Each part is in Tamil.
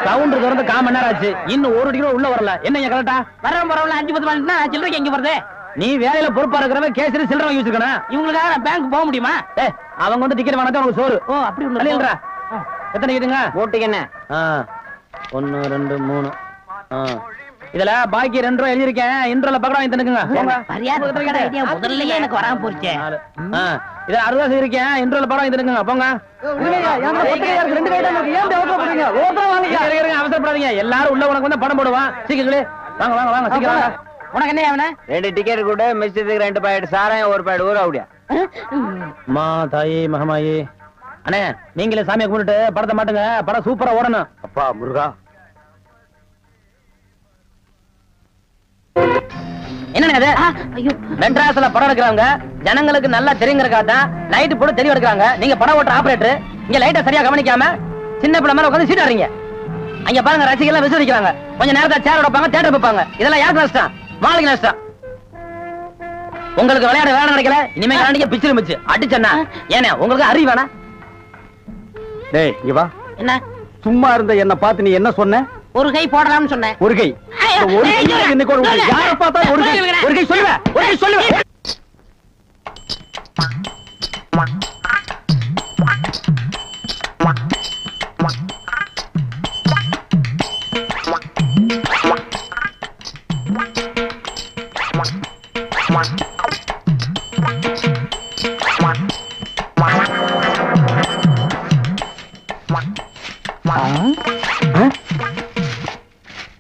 கவுண்டர் திறந்து 1/4 மணி நேரம் ஆச்சு, இன்னும் 1 டிகிரி உள்ள வரல. என்ன கரெக்டா வரவன் பரவாயில்ல 5-10 மணினா சில்லறைக்கு எங்க போறது? நீ வேலையில பொறுப்பா இருக்கிறவன் கேசரி சில்லறை வாங்கி வச்சிருக்கணும். இவங்களுக்காக நான் பேங்க் போக முடியுமா? அவங்க வந்து டிக்கெட் வாங்கினா உனக்கு சோறு. ஓ அப்படி ஒண்ணு இல்லடா. எத்தனை கேட்டுங்க? ஓட்டுக்கு என்ன? 1 2 3. இதுல பாக்கி 2 ரூபாய் எழுதிருக்கேன். இன்ட்ரோல பக்கம் வாங்கி தந்துக்குங்க. முதல்லயே எனக்கு வராம போச்சு. இதுல 60 இருக்கேன். இன்ட்ரோல பக்கம் வாங்கி தந்துக்குங்க. போங்க. அவசரப்படாதீங்க. எல்லாரும் உள்ள உனக்கு வந்து படம் போடுவான். சீக்கிரம் வாங்க வாங்க வாங்க சீக்கிரம் வாங்க. உனக்கு என்ன ஆவன? 2 டிக்கெட் கூட மிஸ்டேக்கு 2 பாக்கெட் சாராயம் 1 பாக்கெட் ஊற அப்படியா? மா தாயே மகமாயே. அண்ணே நீங்களே சாமியை கும்பிட்டு படத்தை மாட்டுங்க. படம் சூப்பரா ஓடணும். அப்பா முருகா. என்னது? ஐயோ மெட்ராஸ்ல படம் எடுக்கிறாங்க. ஜனங்களுக்கு நல்லா தெரியுங்கிறக்காதான் லைட் போட்டு தெரிய எடுக்கிறாங்க. நீங்க படம் ஓட்டுற ஆபரேட்டர் இங்க லைட்டை சரியா கவனிக்காம சின்ன பிள்ளை மேல உட்காந்து சீட் ஆறீங்க. அங்க பாருங்க ரசிகர்கள் விசுவதிக்கிறாங்க. கொஞ்ச நேரத்தை சேர் வைப்பாங்க, தியேட்டர் வைப்பாங்க. இதெல்லாம் யாருக்கு நஷ்டம்? மாளுக்கு நஷ்டம். உங்களுக்கு விளையாட வேலை நடக்கல. இனிமே விளையாண்டிக்க பிச்சிரு மிச்சு அடிச்சேன்னா ஏன்னா உங்களுக்கு அறிவு வேணா? டேய் இங்க வா. என்ன சும்மா இருந்த என்ன பார்த்து நீ என்ன சொன்ன? ஒரு கை போடலாம்னு சொன்னேன். ஒரு கை யார பார்த்தா ஒரு கை சொல்லுவேன். ஒரு கை சொல்லுவேன்.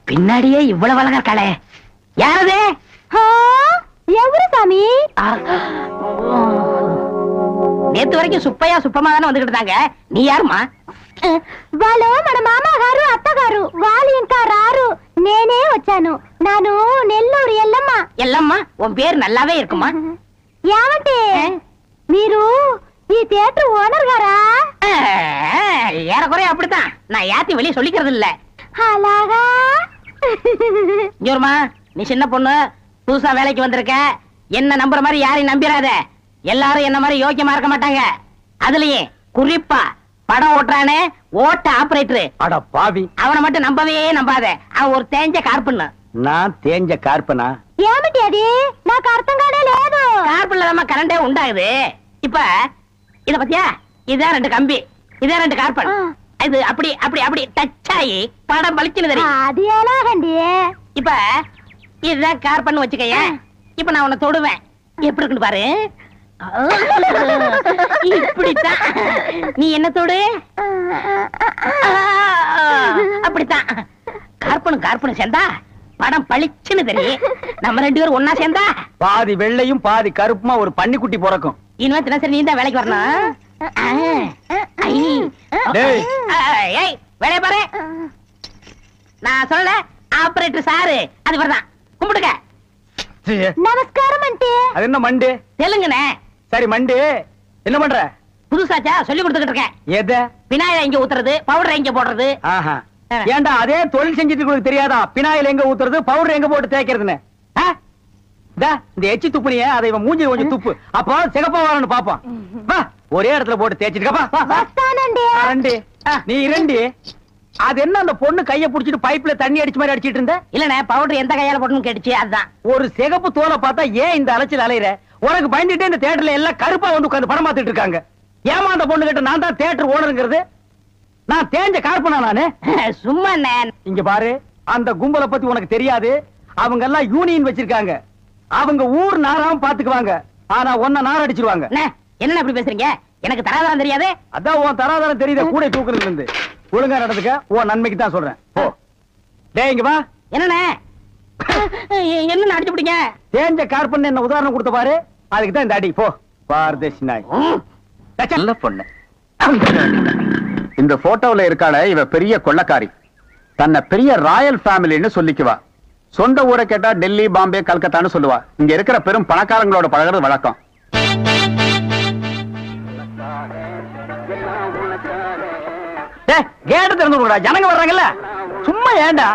பின்னாடியே இவ்வளவு அழகா இருக்காளே, யாரது? எவரு சாமி? நேத்து வரைக்கும் சுப்பையா சுப்பமா தானே வந்துகிட்டு இருந்தாங்க. நீ யாருமா? వాళ్ళు మన మామగారు అత్తగారు వాళ్ళు ఇంకా రారు. నేనే వచ్చాను. నాను నెల్లూరు ఎల్లమ్మ. ఎల్లమ్మ உன் பேர் நல்லாவே இருக்குமா? ఏమంటే మీరు ఈ தியேட்டர் ஓனர் గారా? ஏறக்குறைய அப்படித்தான். நான் யாத்தி வெளியே சொல்லிக்கிறது இல்ல. అలాగా ஜோர்மா நீ சின்ன பொண்ணு புதுசா வேலைக்கு வந்திருக்க. என்ன நம்புற மாதிரி யாரையும் நம்பிராத. எல்லாரும் என்ன மாதிரி யோக்கியமா இருக்க மாட்டாங்க. அதுலயே குறிப்பா படம் ஓட்டுறானே ஓட்ட ஆபரேட்டர், அட பாவி, அவனை மட்டும் நம்பவே நம்பாத. அவன் ஒரு தேஞ்ச கார்பன்னு. நான் தேஞ்ச கார்பனா? ఏమిటి అది? నాకు అర్థం కానే లేదు. கார்பன்ல தான் கரண்டே உண்டாகுது. இப்ப இத பத்தியா? இதான் 2 கம்பி, இதான் 2 கார்பன். இது அப்படி அப்படி அப்படி டச் ஆகி படம் பளிச்சுன்னு தெரியும். అది ఎలాగండి? இப்ப இதுதான் கார்பன் வச்சுக்கயே. இப்ப நான் உன்னை தொடுவேன். எப்படி இருக்குன்னு பாரு. இப்படித்தான். நீ என்ன தொடு? அப்படித்தான். கார்பனும் சேர்ந்தா படம் பளிச்சுன்னு தெரியும். நம்ம 2 பேரும் ஒன்னா சேர்ந்தா பாதி வெள்ளையும் பாதி கருப்புமா ஒரு பன்னிக்குட்டி பிறக்கும். இனிமே தினசரி நீ தான் வேலைக்கு வரணும். வேலைய பாரு. நான் சொல்ல ஆபரேட்டர் சாரு அது வரதான். கும்பிடுங்க. நமஸ்காரம் ஆண்டி. அது என்ன மண்டே? தெலுங்குனே. சரி மண்டே, என்ன பண்ற? புதுசாச்சா சொல்லி கொடுத்துக்கிட்டு இருக்கேன். எதை? பினாயில எங்க ஊத்துறது, பவுடர் எங்க போடுறது. ஏண்டா அதே தொழில் செஞ்சுட்டு உங்களுக்கு தெரியாதா? பினாயில் எங்க ஊத்துறது, பவுடர் எங்க போட்டு தேய்க்கிறதுன்னு? இந்த எச்சி துப்புனிய அதை இவன் மூஞ்சி கொஞ்சம் துப்பு. அப்போ சிகப்பா வரணும் பாப்போம். ஒரே இடத்துல போட்டு தேய்ச்சிட்டு நீ இரண்டி. அது என்ன அந்த பொண்ணு கைய புடிச்சிட்டு பைப்ல தண்ணி அடிச்ச மாதிரி அடிச்சிட்டு இருந்த? இல்லனே பவுடர் எந்த கையால போடணும்னு கேட்டுச்சு. அதுதான். ஒரு சிகப்பு தோலை பார்த்தா ஏன் இந்த அலைச்சல் அலையிற? உனக்கு பயந்துட்டே இந்த தியேட்டர்ல எல்லாம் கருப்பா வந்து உட்கார்ந்து படம் பார்த்துட்டு இருக்காங்க. ஏமா அந்த பொண்ணு கிட்ட நான் தான் தியேட்டர் ஓனருங்கிறது? நான் தேஞ்ச கார்பனா நானு? சும்மா இங்க பாரு, அந்த கும்பலை பத்தி உனக்கு தெரியாது. அவங்க எல்லாம் யூனியன் வச்சிருக்காங்க. அவங்க ஊர் நாராம பாத்துக்குவாங்க. ஆனா ஒன்ன நார அடிச்சிருவாங்க. என்ன அப்படி பேசுறீங்க? எனக்கு தராதரம் தெரியாது. அதான் உன் தராதரம் தெரியுத கூட தூக்குறதுல இருந்து. ஒழுங்கா நடந்துக்க. உன் நன்மைக்கு தான் சொல்றேன். போ. டேய் இங்க வா. என்னண்ணே என்ன அடிச்சு பிடிங்க? தேஞ்ச கார்பன் என்ன உதாரணம் கொடுத்த பாரு. அதுக்கு தான் இந்த அடி. போ பாரதேசி நாய். நல்ல பொண்ணு. இந்த போட்டோல இருக்காள இவ பெரிய கொள்ளக்காரி. தன்னை பெரிய ராயல் ஃபேமிலின்னு சொல்லிக்குவா. சொந்த ஊரை கேட்டா டெல்லி, பாம்பே, கல்கத்தான்னு சொல்லுவா. இங்க இருக்கிற பெரும் பணக்காரங்களோட பழகிறது வழக்கம். கேட்டு திறந்து விடுடா, ஜனங்க வர்றாங்கல்ல. சும்மா ஏண்டா?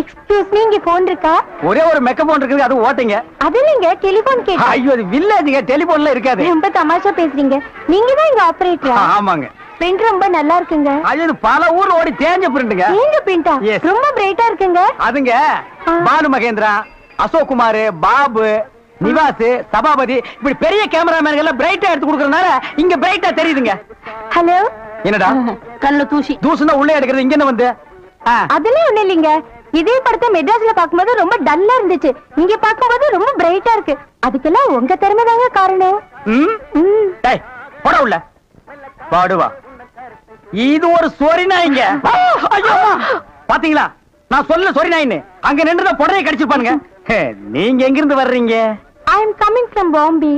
எக்ஸ்கியூஸ் மீ, இங்க போன் இருக்கா? ஒரே ஒரு மெக்க போன் இருக்குது, அது ஓட்டுங்க. அது இல்லைங்க, டெலிபோன் கேட்டேன். ஐயோ, அது வில்லேஜ்ங்க, டெலிபோன்ல இருக்காது. ரொம்ப தமாஷா பேசுறீங்க. நீங்க தான் இங்க ஆபரேட்டரா? ஆமாங்க. பிரிண்ட் ரொம்ப நல்லா இருக்குங்க. அது பல ஊர்ல ஓடி தேஞ்ச பிரிண்ட்ங்க. நீங்க பிரிண்டா? Yes. ரொம்ப பிரைட்டா இருக்குங்க. அதுங்க பாலு மகேந்திரா, அசோக் குமார், பாபு, நிவாஸ், சபாபதி இப்படி பெரிய கேமராமேன்கள் எல்லாம் பிரைட்டா எடுத்து கொடுக்கறதுனால இங்க பிரைட்டா தெரியுதுங்க. ஹலோ. என்னடா கண்ணு தூசி தூசுனா உள்ளே எடுக்கிறது, இங்க என்ன வந்து? அதெல்லாம் ஒண்ணு இல்லைங்க. இதே படத்தை மெட்ராஸ்ல பாக்கும்போது ரொம்ப டல்லா இருந்துச்சு, இங்க பாக்கும்போது ரொம்ப பிரைட்டா இருக்கு. அதுக்கெல்லாம் உங்க திறமை தாங்க காரணம். டேய் போட உள்ள பாடுவா. இது ஒரு சொரி நாய்ங்க. ஐயோ பாத்தீங்களா, நான் சொல்ல சொரி நாயின்னு. அங்க நின்றுத புடவை கடிச்சிருப்பானுங்க. நீங்க எங்க இருந்து வர்றீங்க? ஐ அம் கமிங் ஃப்ரம் பாம்பே.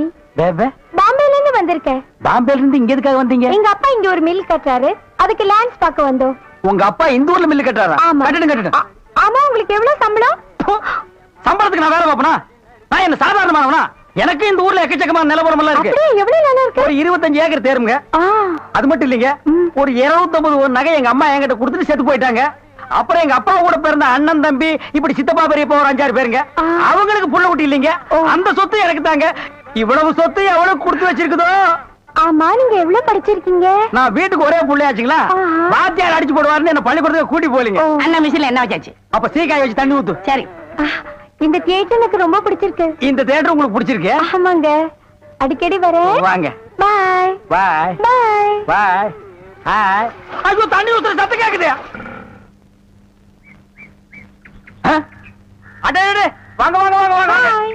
பாம்பேல இருந்து வந்திருக்கேன். பாம்பேல இருந்து இங்க எதுக்காக வந்தீங்க? எங்க அப்பா இங்க ஒரு மில் கட்டுறாரு, அதுக்கு லேண்ட்ஸ் பார்க்க வந்தோம். உங்க அப்பா இந்த ஊர்ல மில்லு கட்டுறாரா? ஆமா. கட்டுங்க. ஆமா. உங்களுக்கு எவ்வளவு சம்பளம்? சம்பளத்துக்கு நான் வேலை பார்ப்பனா? நான் என்ன சாதாரணமானவனா? எனக்கு இந்த ஊர்ல எக்கச்சக்கமான நிலவரம் எல்லாம் இருக்கு. அப்படியே எவ்வளவு நிலம் இருக்கு? ஒரு 25 ஏக்கர் தேருங்க. அது மட்டும் இல்லைங்க, ஒரு 250 நகை எங்க அம்மா என்கிட்ட கொடுத்துட்டு செத்து போயிட்டாங்க. அப்புறம் எங்க அப்பா கூட பிறந்த அண்ணன் தம்பி இப்படி சித்தப்பா பெரியப்பா ஒரு 5-6 பேருங்க. அவங்களுக்கு புள்ள குட்டி இல்லைங்க. அந்த சொத்து எனக்கு தாங்க. இவ்வளவு சொத்து எவ்வளவு கொடுத்து வச்சிருக்குதோ. ஆமா, நீங்க எவ்வளவு படிச்சிருக்கீங்க? நான் வீட்டுக்கு ஒரே புள்ளையாச்சுங்களா, வாத்தியார் அடிச்சு போடுவாருன்னு என்ன பள்ளிக்கூடத்துக்கு கூட்டி போலீங்க. அண்ணா மிஷின்ல என்ன வச்சாச்சு? அப்ப சீக்காய் வச்சு தண்ணி ஊத்து. சரி. இந்த தியேட்டர் எனக்கு ரொம்ப பிடிச்சிருக்கு. இந்த தியேட்டர் உங்களுக்கு பிடிச்சிருக்கு? ஆமாங்க, அடிக்கடி வரேன். வாங்க. பாய் பாய் பாய் பாய். ஹாய். ஐயோ, தண்ணி ஊத்துற சத்தம் கேக்குது. அடே வாங்க வாங்க வாங்க வாங்க. பாய்.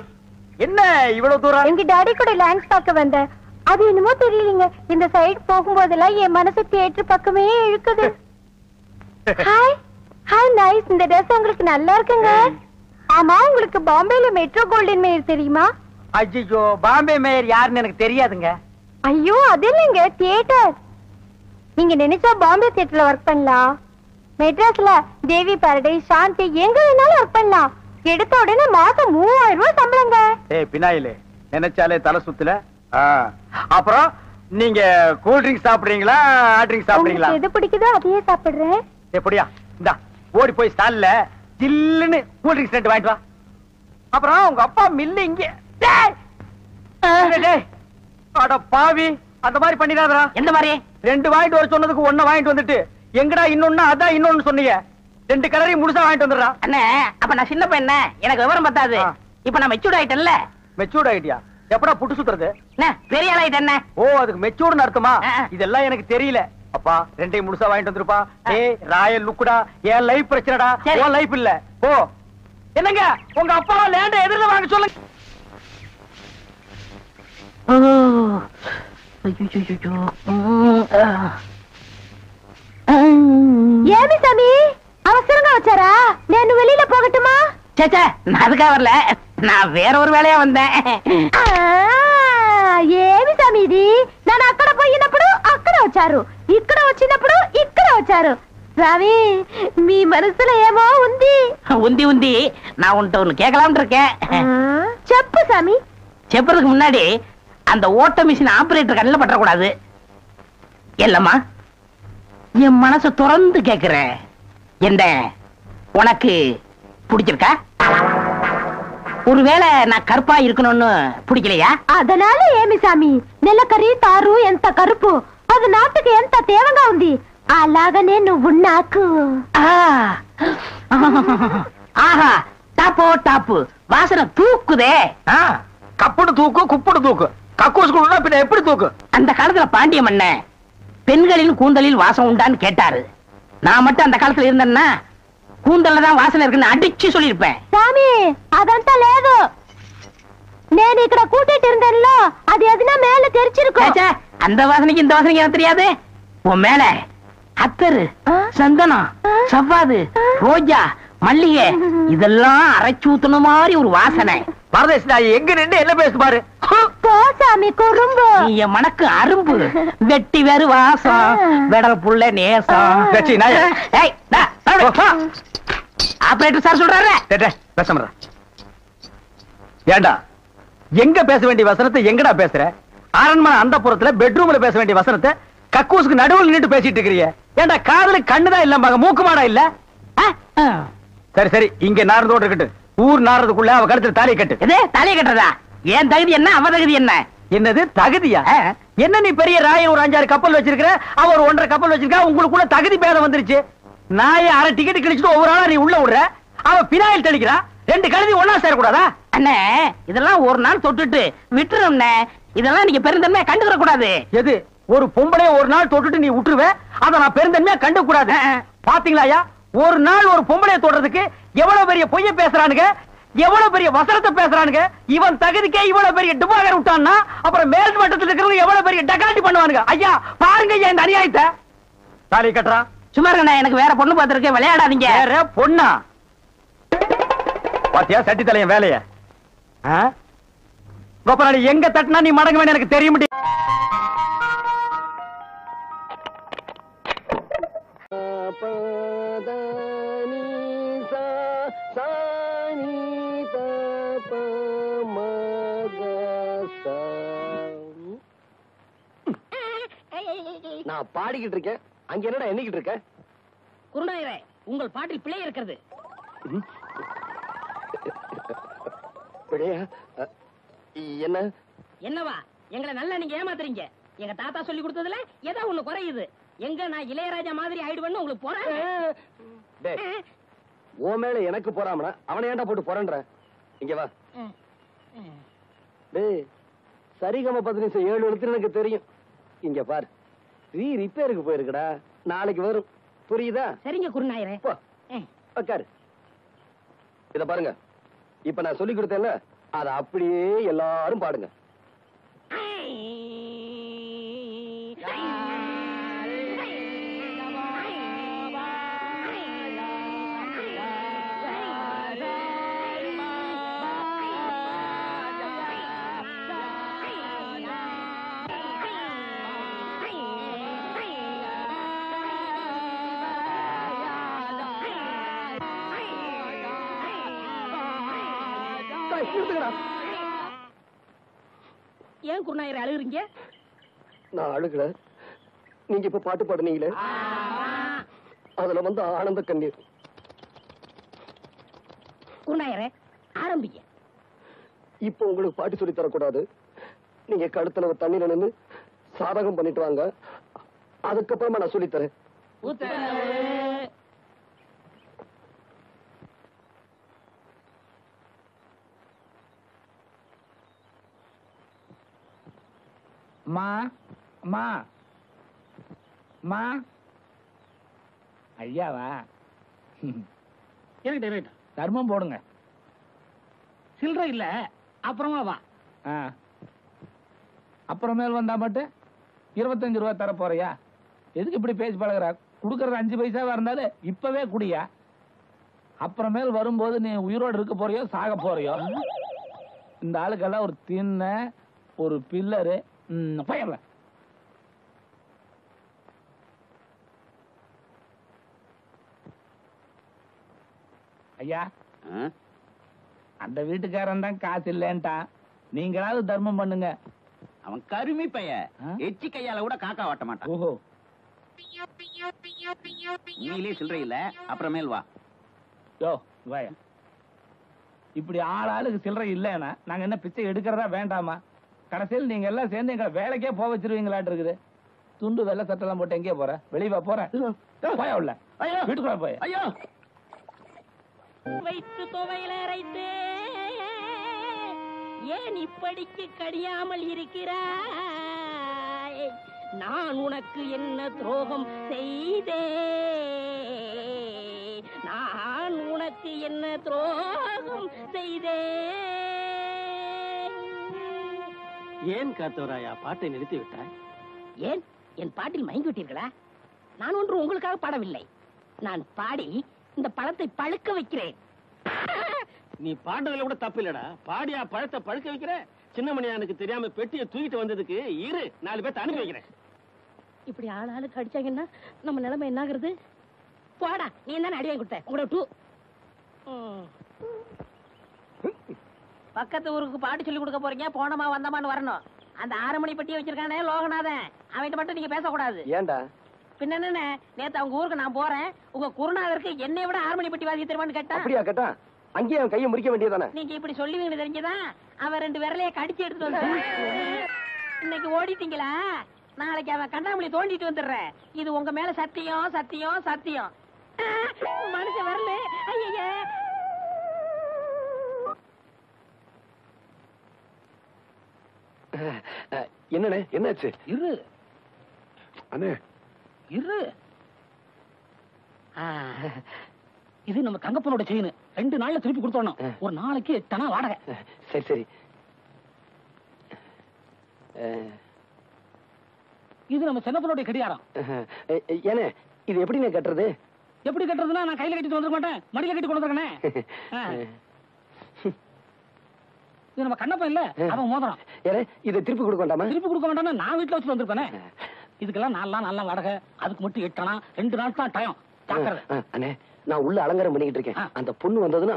என்ன இவ்வளவு தூரம்? எங்க டாடி கூட லேண்ட்ஸ் பார்க்க வந்தேன். அது என்னமோ தெரியலங்க, இந்த சைடு போகும்போதெல்லாம் என் மனசு தியேட்டர் பக்கமே இழுக்குது. Hi hi, nice. இந்த ட்ரெஸ் உங்களுக்கு நல்லா இருக்குங்க. ஆமா, உங்களுக்கு பாம்பேல மெட்ரோ கோல்டன் மேயர் தெரியுமா? ஐயோ, பாம்பே மேயர் யாருன்னு எனக்கு தெரியாதுங்க. ஐயோ, அது இல்லைங்க, தியேட்டர். நீங்க நினைச்சா பாம்பே தியேட்டர்ல ஒர்க் பண்ணலாம். மெட்ராஸ்ல தேவி பாரடைஸ், சாந்தி எங்க வேணாலும் ஒர்க் பண்ணலாம். எடுத்த உடனே மாசம் 3000 ரூபாய் சம்பளங்க. ஏய் பினாயிலே, நினைச்சாலே தலை சுத்துல. அப்புறம் நீங்க கூல் ட்ரிங்க் சாப்பிடுறீங்களா, ஹாட் ட்ரிங்க் சாப்பிடுறீங்களா? எது பிடிக்குதோ அதையே சாப்பிடுறேன். எப்படியா? இந்தா ஓடி போய் ஸ்டால்ல ஜில்லுன்னு கூல் ட்ரிங்க்ஸ் 2 வாங்கிட்டு வா. அப்புறம் உங்க அப்பா மில்லு இங்க. அட பாவி, அந்த மாதிரி பண்ணிடாதடா. எந்த மாதிரி? 2 வாங்கிட்டு வர சொன்னதுக்கு 1 வாங்கிட்டு வந்துட்டு எங்கடா இன்னொன்னு அதான் இன்னொன்னு சொன்னீங்க. 2 கலரையும் முழுசா வாங்கிட்டு வந்துடுறா. அண்ணே, அப்ப நான் சின்ன பையன், எனக்கு விவரம் பத்தாது. இப்ப நான் மெச்சூர்ட் ஆயிட்டேன்ல. மெச்சூர்ட் ஆயிட்டியா? எப்படா புட்டு சுத்துறது? பெரிய ஆள் ஆயிட்டேன். ஓ, அதுக்கு மெச்சூர்னு அர்த்தமா? இதெல்லாம் எனக்கு தெரியல. அப்பா 2 முழுசா வாங்கிட்டு வந்துருப்பா. ஏய் ராயல் லுக்குடா, என் லைஃப் பிரச்சனைடா, உன் லைஃப் இல்ல. ஓ என்னங்க, உங்க அப்பா லேண்ட எதிரில வாங்க சொல்லுங்க. ஏமி சாமி, அவசரங்க வச்சாரா? நான் வெளியில போகட்டுமா? சேச்சே, நான் அதுக்காக வரல, நான் வேற ஒரு வேலையா வந்தேன். ఏమి సమీది నన్ను అక్కడ పోయినప్పుడు అక్కడ వచ్చారు, ఇక్కడ వచ్చినప్పుడు ఇక్కడ వచ్చారు. சாமி, మీ మనసులో ఏమో ఉంది. உந்தி நான் உன்ட்ட ஒண்ணு கேட்கலாம்னு இருக்கேன். చెప్పు சாமி. செப்பறதுக்கு முன்னாடி அந்த ஓட்ட மிஷின் ஆபரேட்டர் கண்ணில் பற்றக்கூடாது. இல்லம்மா, என் மனசு திறந்து கேட்கிறேன். என்ன உனக்கு பிடிச்சிருக்கா? ஒருவேளை நான் கருப்பா இருக்கணும்னு பிடிக்கலையா? அதனால ఏమి సామి, నెలకరి తారు ఎంత కరుపు, అది నాటుకి ఎంత తేవగా ఉంది. అలాగనే నువ్వు నాకు. ஆஹா, டாப்போ டாப்பு, வாசனை தூக்குதே. கப்புடு தூக்கு, குப்புடு தூக்கு, கக்கூசுக்குள்ள பின்ன எப்படி தூக்கு? அந்த காலத்துல பாண்டிய மன்னன் பெண்களின் கூந்தலில் வாசம் உண்டான்னு கேட்டாரு. நான் மட்டும் அந்த காலத்துல இருந்தேன்னா கூந்தல்ல தான் வாசனை இருக்குன்னு அடிச்சு சொல்லிருப்பேன். சாமி, అదంతా లేదు. నేను ఇక్కడ కూటిட்டு இருந்தேன்ல, அது எதுனா மேல தெரிச்சிருக்கும். அந்த வாசனைக்கு இந்த வாசனைக்கு எனக்கு தெரியாது. உன் மேல அத்தரு, சந்தனம், சவ்வாது, ரோஜா, மல்லிகை இதெல்லாம் அரைச்சு ஊத்துன மாதிரி ஒரு வாசனை. பரதேசி நாய், எங்க நின்று என்ன பேசு பாரு. சாமி குறும்பு, நீ என் மனக்கு அரும்பு, வெட்டி வேறு வாசம், வெடல் புள்ள நேசம். ஆபரேட்டர் சார் சொல்றாரு. பேச ஏண்டா, எங்க பேச வேண்டிய வசனத்தை எங்கடா பேசுற? அரண்மனை அந்த புறத்துல பெட்ரூம்ல பேச வேண்டிய வசனத்தை கக்கூசுக்கு நடுவில் நின்று பேசிட்டு இருக்கிறீங்க. ஏண்டா, காதுல கண்ணுதான் இல்ல, மூக்குமாடா இல்ல? சரி சரி, இங்க நாரதோடு இருக்கட்டும். ஊர் நாரதுக்குள்ள அவ கழுத்துல தாலியை கட்டு. எது தாலியை கட்டுறதா? ஏன் தகுதி என்ன, அவ தகுதி என்ன? என்னது தகுதியா? என்ன நீ பெரிய ராயன் ஒரு 5-6 கப்பல் வச்சிருக்கிற, அவ ஒரு 1.5 கப்பல் வச்சிருக்கா, உங்களுக்குள்ள தகுதி பேதம் வந்துருச்சு. நாயை அரை டிக்கெட் கிழிச்சிட்டு ஒவ்வொரு ஆளா நீ உள்ள விடுற, அவ பினாயில் தெளிக்கிறா. 2 கழுதி ஒன்னா சேரக்கூடாதா? அண்ணே இதெல்லாம் ஒரு நாள் தொட்டுட்டு விட்டுரும்ண்ணே. இதெல்லாம் நீங்க பெருந்தன்மையா கண்டுக்கிற கூடாது. எது ஒரு பொம்பளைய ஒரு நாள் தொட்டுட்டு நீ விட்டுருவ, அத நான் பெருந்தன்மையா கண்டுக்க கூடாது. பாத்தீங்களா, ஒரு நாள் ஒரு பொம்பளைய தொடுறதுக்கு எவ்வளவு பெரிய பொய்ய பேசுறானுங்க, எவ்வளவு பெரிய வசனத்தை பேசுறானுங்க. இவன் தகுதிக்கே இவ்வளவு பெரிய டிபாகர் விட்டான்னா அப்புறம் மேல் மட்டத்தில் இருக்கிறவங்க எவ்வளவு பெரிய டகாட்டி பண்ணுவானுங்க. ஐயா பாருங்க ஐயா இந்த அநியாயத்தை. தாலி கட்டுறா. சும்மா இருக்கண்ணே, எனக்கு வேற பொண்ணு பார்த்திருக்கேன், விளையாடாதீங்க. வேற பொண்ணா? பாத்தியா சட்டி தலையன் வேலைய? கோபநாடி எங்க தட்டினா நீ மடங்க வேணும் எனக்கு தெரிய முடியும். நான் பாடிக்கிட்டு இருக்கேன், அங்க என்னடா எண்ணிக்கிட்டு இருக்க? குருநாயரே, உங்கள் பாட்டில் பிழை இருக்கிறது. பிழையா? என்ன என்னவா? எங்களை நல்லா நீங்க ஏமாத்துறீங்க. எங்க தாத்தா சொல்லி கொடுத்ததுல ஏதோ ஒண்ணு குறையுது. எங்க நான் இளையராஜா மாதிரி ஆயிடுவேன்னு உங்களுக்கு போறேன். உன் மேல எனக்கு போறாமனா அவனை ஏன்டா போட்டு போறன்ற? இங்க வா. டேய் சரிகம 17 எழுத்து எனக்கு தெரியும். இங்க பாரு, ரிப்பேருக்கு போயிருக்குடா, நாளைக்கு வரும். புரியுதா? சரிங்க குருநாயரே. உட்காரு. இத பாருங்க, இப்ப நான் சொல்லி கொடுத்தேன்ல, அத அப்படியே எல்லாரும் பாடுங்க. ஏன் குருநாயரே அழுகுறீங்க? நான் அழுகல, நீங்க இப்ப பாட்டு பாடுனீங்களே அதுல வந்து ஆனந்த கண்ணீர். குருநாயரே ஆரம்பிங்க. இப்ப உங்களுக்கு பாட்டு சொல்லி தரக்கூடாது. நீங்க கழுத்துல தண்ணியில நின்று சாதகம் பண்ணிட்டு வாங்க, அதுக்கப்புறமா நான் சொல்லி தரேன். மா மா மா ஐயாவா? தர்மம் போடுங்க. சில்லறை இல்ல, அப்புறமா வா. அப்புறமேல் வந்தா மட்டும் 25 ரூபாய் தர போறியா? எதுக்கு இப்படி பேசி பழகுற? குடுக்கறது 5 பைசாவா இருந்தாலும் இப்பவே குடியா. அப்புறமேல் வரும்போது நீ உயிரோடு இருக்க போறியோ சாக போறியோ? இந்த ஆளுக்கெல்லாம் ஒரு தின்ன ஒரு பில்லரு பயல. ஐயா அந்த வீட்டுக்காரன் தான் காசு இல்லன்ட்டான், நீங்களாவது தர்மம் பண்ணுங்க. அவன் கருமி பைய, எச்சி கையால கூட காக்கா வாட்ட மாட்டான். ஓஹோ, நீலே சில்லறை இல்ல, அப்புறமேல் வா. யோ வாயா. இப்படி ஆளுக்கு சில்லறை இல்லைன்னா நாங்க என்ன பிச்சை எடுக்கிறதா வேண்டாமா? கடைசியில் நீங்க எல்லாம் சேர்ந்து எங்களை வேலைக்கே போக வச்சிருவீங்களாட்டு இருக்குது. துண்டு வெள்ளை சட்டெல்லாம் போட்டு எங்கே போற? வெளியே போற போயா உள்ள வீட்டுக்குள்ள போய். ஐயோ வைத்து துவையில அரைத்து ஏன் இப்படிக்கு கடியாமல் இருக்கிறாய்? நான் உனக்கு என்ன துரோகம் செய்தேன்? நான் உனக்கு என்ன துரோகம் செய்தேன்? ஏன் காத்தவராயா பாட்டை நிறுத்தி விட்டாய்? ஏன் என் பாட்டில் மயங்கி விட்டீர்களா? நான் ஒன்று உங்களுக்காக பாடவில்லை, நான் பாடி இந்த பழத்தை பழுக்க வைக்கிறேன். நீ பாடுறதுல கூட தப்பு இல்லடா, பாடியா பழத்தை பழுக்க வைக்கிற? சின்னமணியானுக்கு தெரியாம பெட்டியை தூக்கிட்டு வந்ததுக்கு இரு 4 பேர்த்த அனுப்பி வைக்கிறேன். இப்படி ஆளாளுக்கு அடிச்சாங்கன்னா நம்ம நிலைமை என்ன ஆகுறது? போடா, நீ என்ன அடி வாங்கி கொடுத்த உங்களோட டூ. பக்கத்து ஊருக்கு பாட்டு சொல்லி கொடுக்க போறீங்க, போனமா வந்தமான்னு வரணும். அந்த 6 மணி பெட்டியை வச்சிருக்கானே லோகநாதன், அவன்கிட்ட மட்டும் நீங்க பேசக்கூடாது. ஏண்டா பின்ன என்ன, நேத்து அவங்க ஊருக்கு நான் போறேன், உங்க குருநாதருக்கு என்னை விட ஆர்மணி பெட்டி வாசிக்க தெரியுமான்னு கேட்டா. அப்படியா கேட்டா? அங்கேயே அவன் கையை முறிக்க வேண்டியதானே? நீங்க இப்படி சொல்லுவீங்கன்னு தெரிஞ்சுதான் அவன் 2 விரலைய கடிச்சு எடுத்துட்டு வந்தான். இன்னைக்கு ஓடிட்டீங்களா, நாளைக்கு அவன் கண்ணாமூலி தோண்டிட்டு வந்துடுறேன். இது உங்க மேல சத்தியம் சத்தியம் சத்தியம். மனுஷன் வரல. ஐயா என்னண்ணே, என்னாச்சு? இரு அண்ணே, இரு. இது நம்ம தங்கப்பனோட செயின். 2 நாள்ல திருப்பி கொடுத்தோம். ஒரு நாளைக்கு 8 வாடகை. சரி சரி. இது நம்ம சின்னப்பனோட கடிகாரம். ஏனே, இது எப்படிண்ணே கட்டுறது? எப்படி கட்டுறதுன்னா, நான் கையில கட்டிட்டு வந்துட மாட்டேன், மடியில கட்டி கொண்டு வந்துருக்கேன். இது நம்ம கண்ணப்பன் இல்ல, அவன் மோதிரம். ஏனே, இதை திருப்பி கொடுக்க வேண்டாமா? திருப்பி கொடுக்க வேண்டாம்னா நான் வீட்டுல வச்சுட்டு வந்திருப்பேனே. இதுக்கெல்லாம் 4 நாள் வாடகை, அதுக்கு மட்டும் 8 2 நாள் தான் டைம். அண்ணே, நான் உள்ள அலங்காரம் பண்ணிக்கிட்டு இருக்கேன். அந்த பொண்ணு வந்ததுன்னா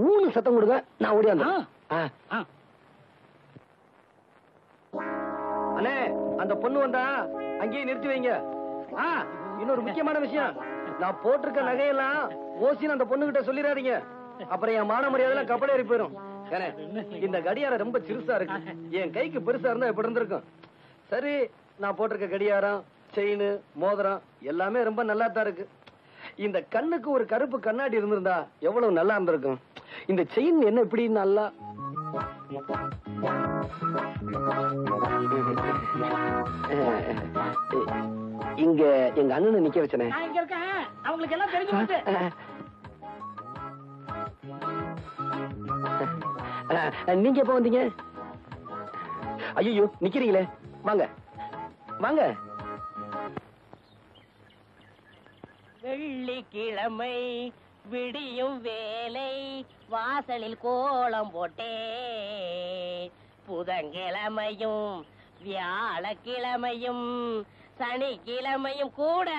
ஊனு சத்தம் கொடுங்க, நான் ஓடி வந்தேன். அண்ணே, அந்த பொண்ணு வந்தா அங்கேயே நிறுத்தி வைங்க. இன்னொரு முக்கியமான விஷயம், நான் போட்டிருக்க நகையெல்லாம் ஓசின்னு அந்த பொண்ணு கிட்ட சொல்லிடாதீங்க. அப்புறம் என் மான மரியாதை கப்பல் ஏறி போயிரும். ஏனே, இந்த கடியாரம் ரொம்ப சிறுசா இருக்கு, என் கைக்கு பெருசா இருந்தா எப்படி இருந்திருக்கும். சரி, நான் போட்டிருக்க கடியாரம், செயின், மோதிரம் எல்லாமே ரொம்ப நல்லா தான் இருக்கு. இந்த கண்ணுக்கு ஒரு கருப்பு கண்ணாடி இருந்திருந்தா எவ்வளவு நல்லா இருந்திருக்கும். இந்த செயின் என்ன இப்படி நல்லா இங்க எங்க அண்ணனை நிக்க வச்சனே. நான் இங்க இருக்கேன், அவங்களுக்கு எல்லாம் தெரிஞ்சு போச்சு. நீங்க எப்ப வந்தீங்க? ஐயோ, நிக்கிறீங்களே, வாங்க வாங்க. வெள்ளிக்கிழமை விடியும் வேலை வாசலில் கோலம் போட்டே, புதன்கிழமையும் வியாழக்கிழமையும் சனிக்கிழமையும் கூட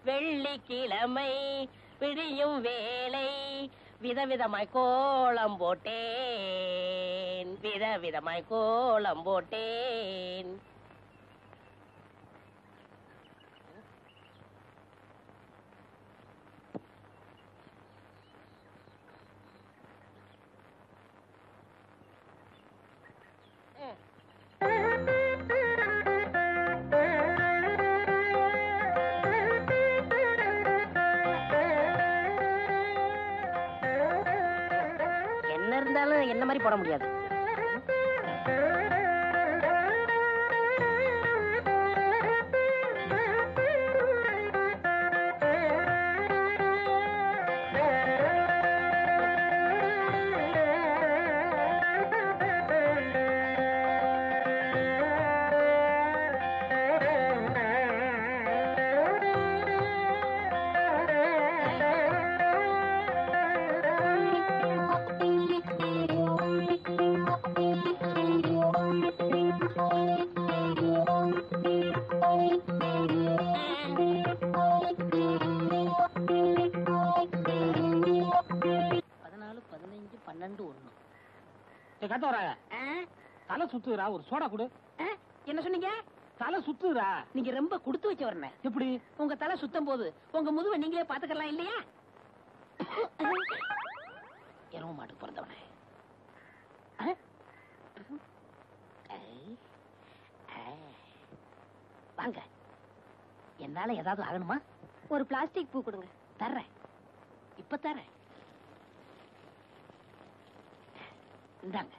வெள்ளிக்கிழமை விடியும் வேலை விதவிதமாய் கோலம் போட்டேன், விதவிதமாய் கோலம் போட்டேன். என்ன இருந்தாலும் என்ன மாதிரி போட முடியாது. தலை சுத்துறா, ஒரு சோடா குடு. என்ன சொன்னீங்க? தலை சுத்துறா. நீங்க ரொம்ப கொடுத்து வச்ச வரணும். எப்படி? உங்க தலை சுத்தம் போது உங்க முதுவை நீங்களே பாத்துக்கலாம் இல்லையா? எருவ மாட்டுக்கு பிறந்தவனே. வாங்க, என்னால ஏதாவது ஆகணுமா? ஒரு பிளாஸ்டிக் பூ கொடுங்க. தர்றேன், இப்ப தர்றேன். இந்தாங்க.